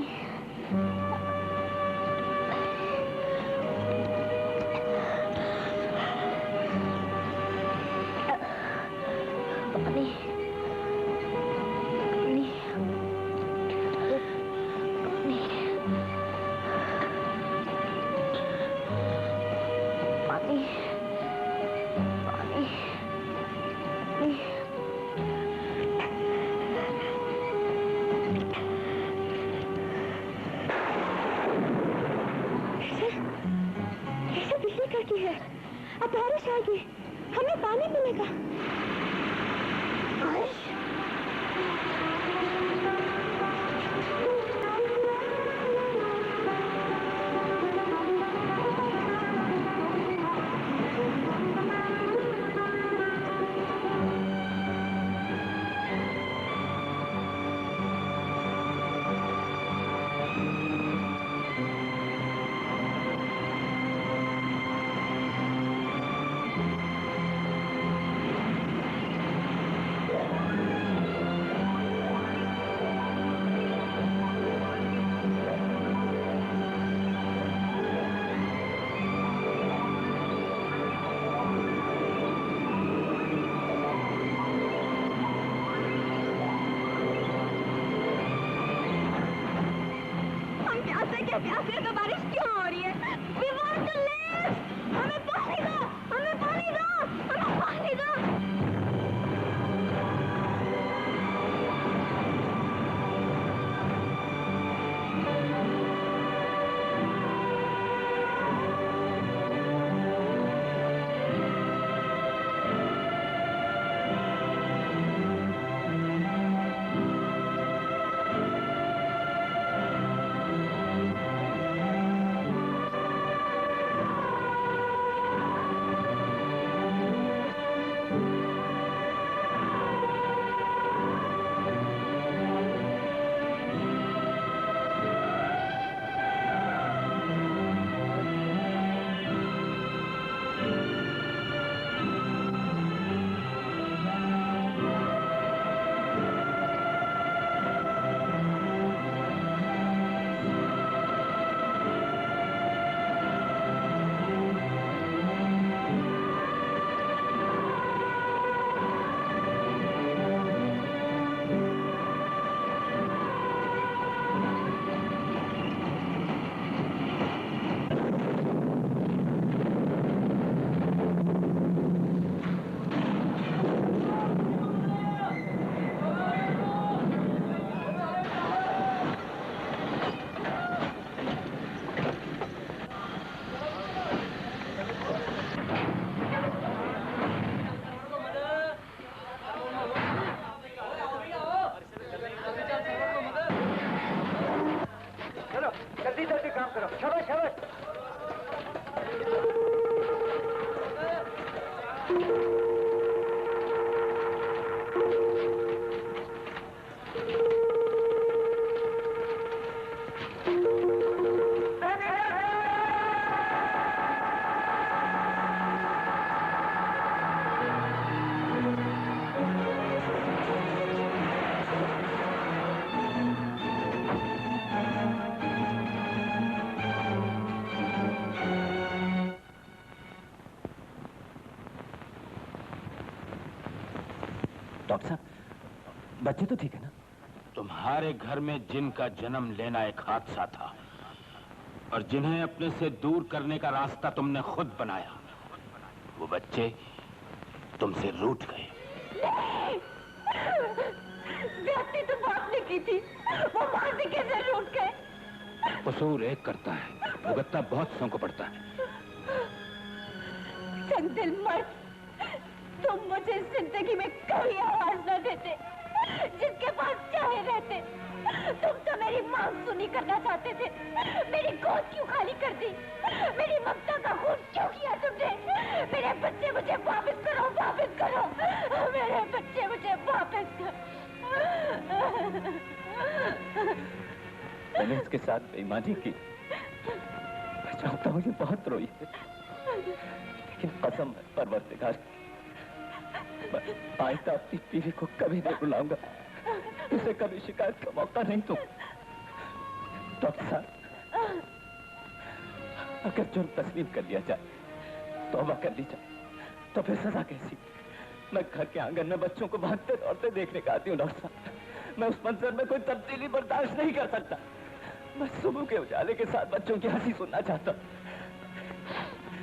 की है, अब बारिश आएगी, हमें पानी मिलेगा। डॉक्टर साहब बच्चे तो ठीक है ना? तुम्हारे घर में जिनका जन्म लेना एक हादसा था और जिन्हें अपने से दूर करने का रास्ता तुमने खुद बनाया, वो बच्चे तुमसे रूठ गए। बेटी तो बात ने की थी, वो मां से कैसे रूठ गए? कसूर एक करता है, भुगतना बहुत सौ को पड़ता है। चंदिल मर्द, तुम मुझे जिंदगी में कभी आवाज न देते, जिसके पास चाहे रहते। तुम तो मेरी मांग सुनी करना चाहते थे, मेरी गोद क्यों खाली कर दी? मेरी ममता का खून क्यों किया तुमने? मेरे बच्चे मुझे वापस करो, वापस करो, मेरे बच्चे मुझे वापस करो। मैंने उसके साथ बेईमानी की, मैं चाहता हूँ ये बहुत रोई है, लेकिन कसम है परवरदिगार, मैं आइंदा अपनी बीवी को कभी नहीं बुलाऊंगा, उसे कभी शिकायत का मौका नहीं दूंगा। डॉक्टर साहब, अगर जुर्म तस्लीम कर लिया जाए, तौबा कर ली जाए, तो फिर सजा कैसी? मैं घर के आंगन में बच्चों को भागते दौड़ते देखने का आती हूँ डॉक्टर साहब। मैं उस मंजर में कोई तब्दीली बर्दाश्त नहीं कर सकता। मैं सुबह के उजाले के साथ बच्चों की हंसी सुनना चाहता हूँ।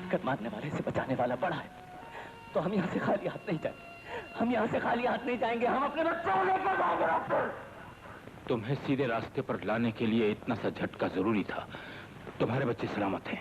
अगर मारने वाले से बचाने वाला बड़ा है, तो हम यहाँ से खाली हाथ नहीं जाएंगे। हम यहाँ से खाली हाथ नहीं जाएंगे, हम अपने बच्चों को लेकर जाएंगे डॉक्टर। तुम्हें सीधे रास्ते पर लाने के लिए इतना सा झटका जरूरी था। तुम्हारे बच्चे सलामत हैं।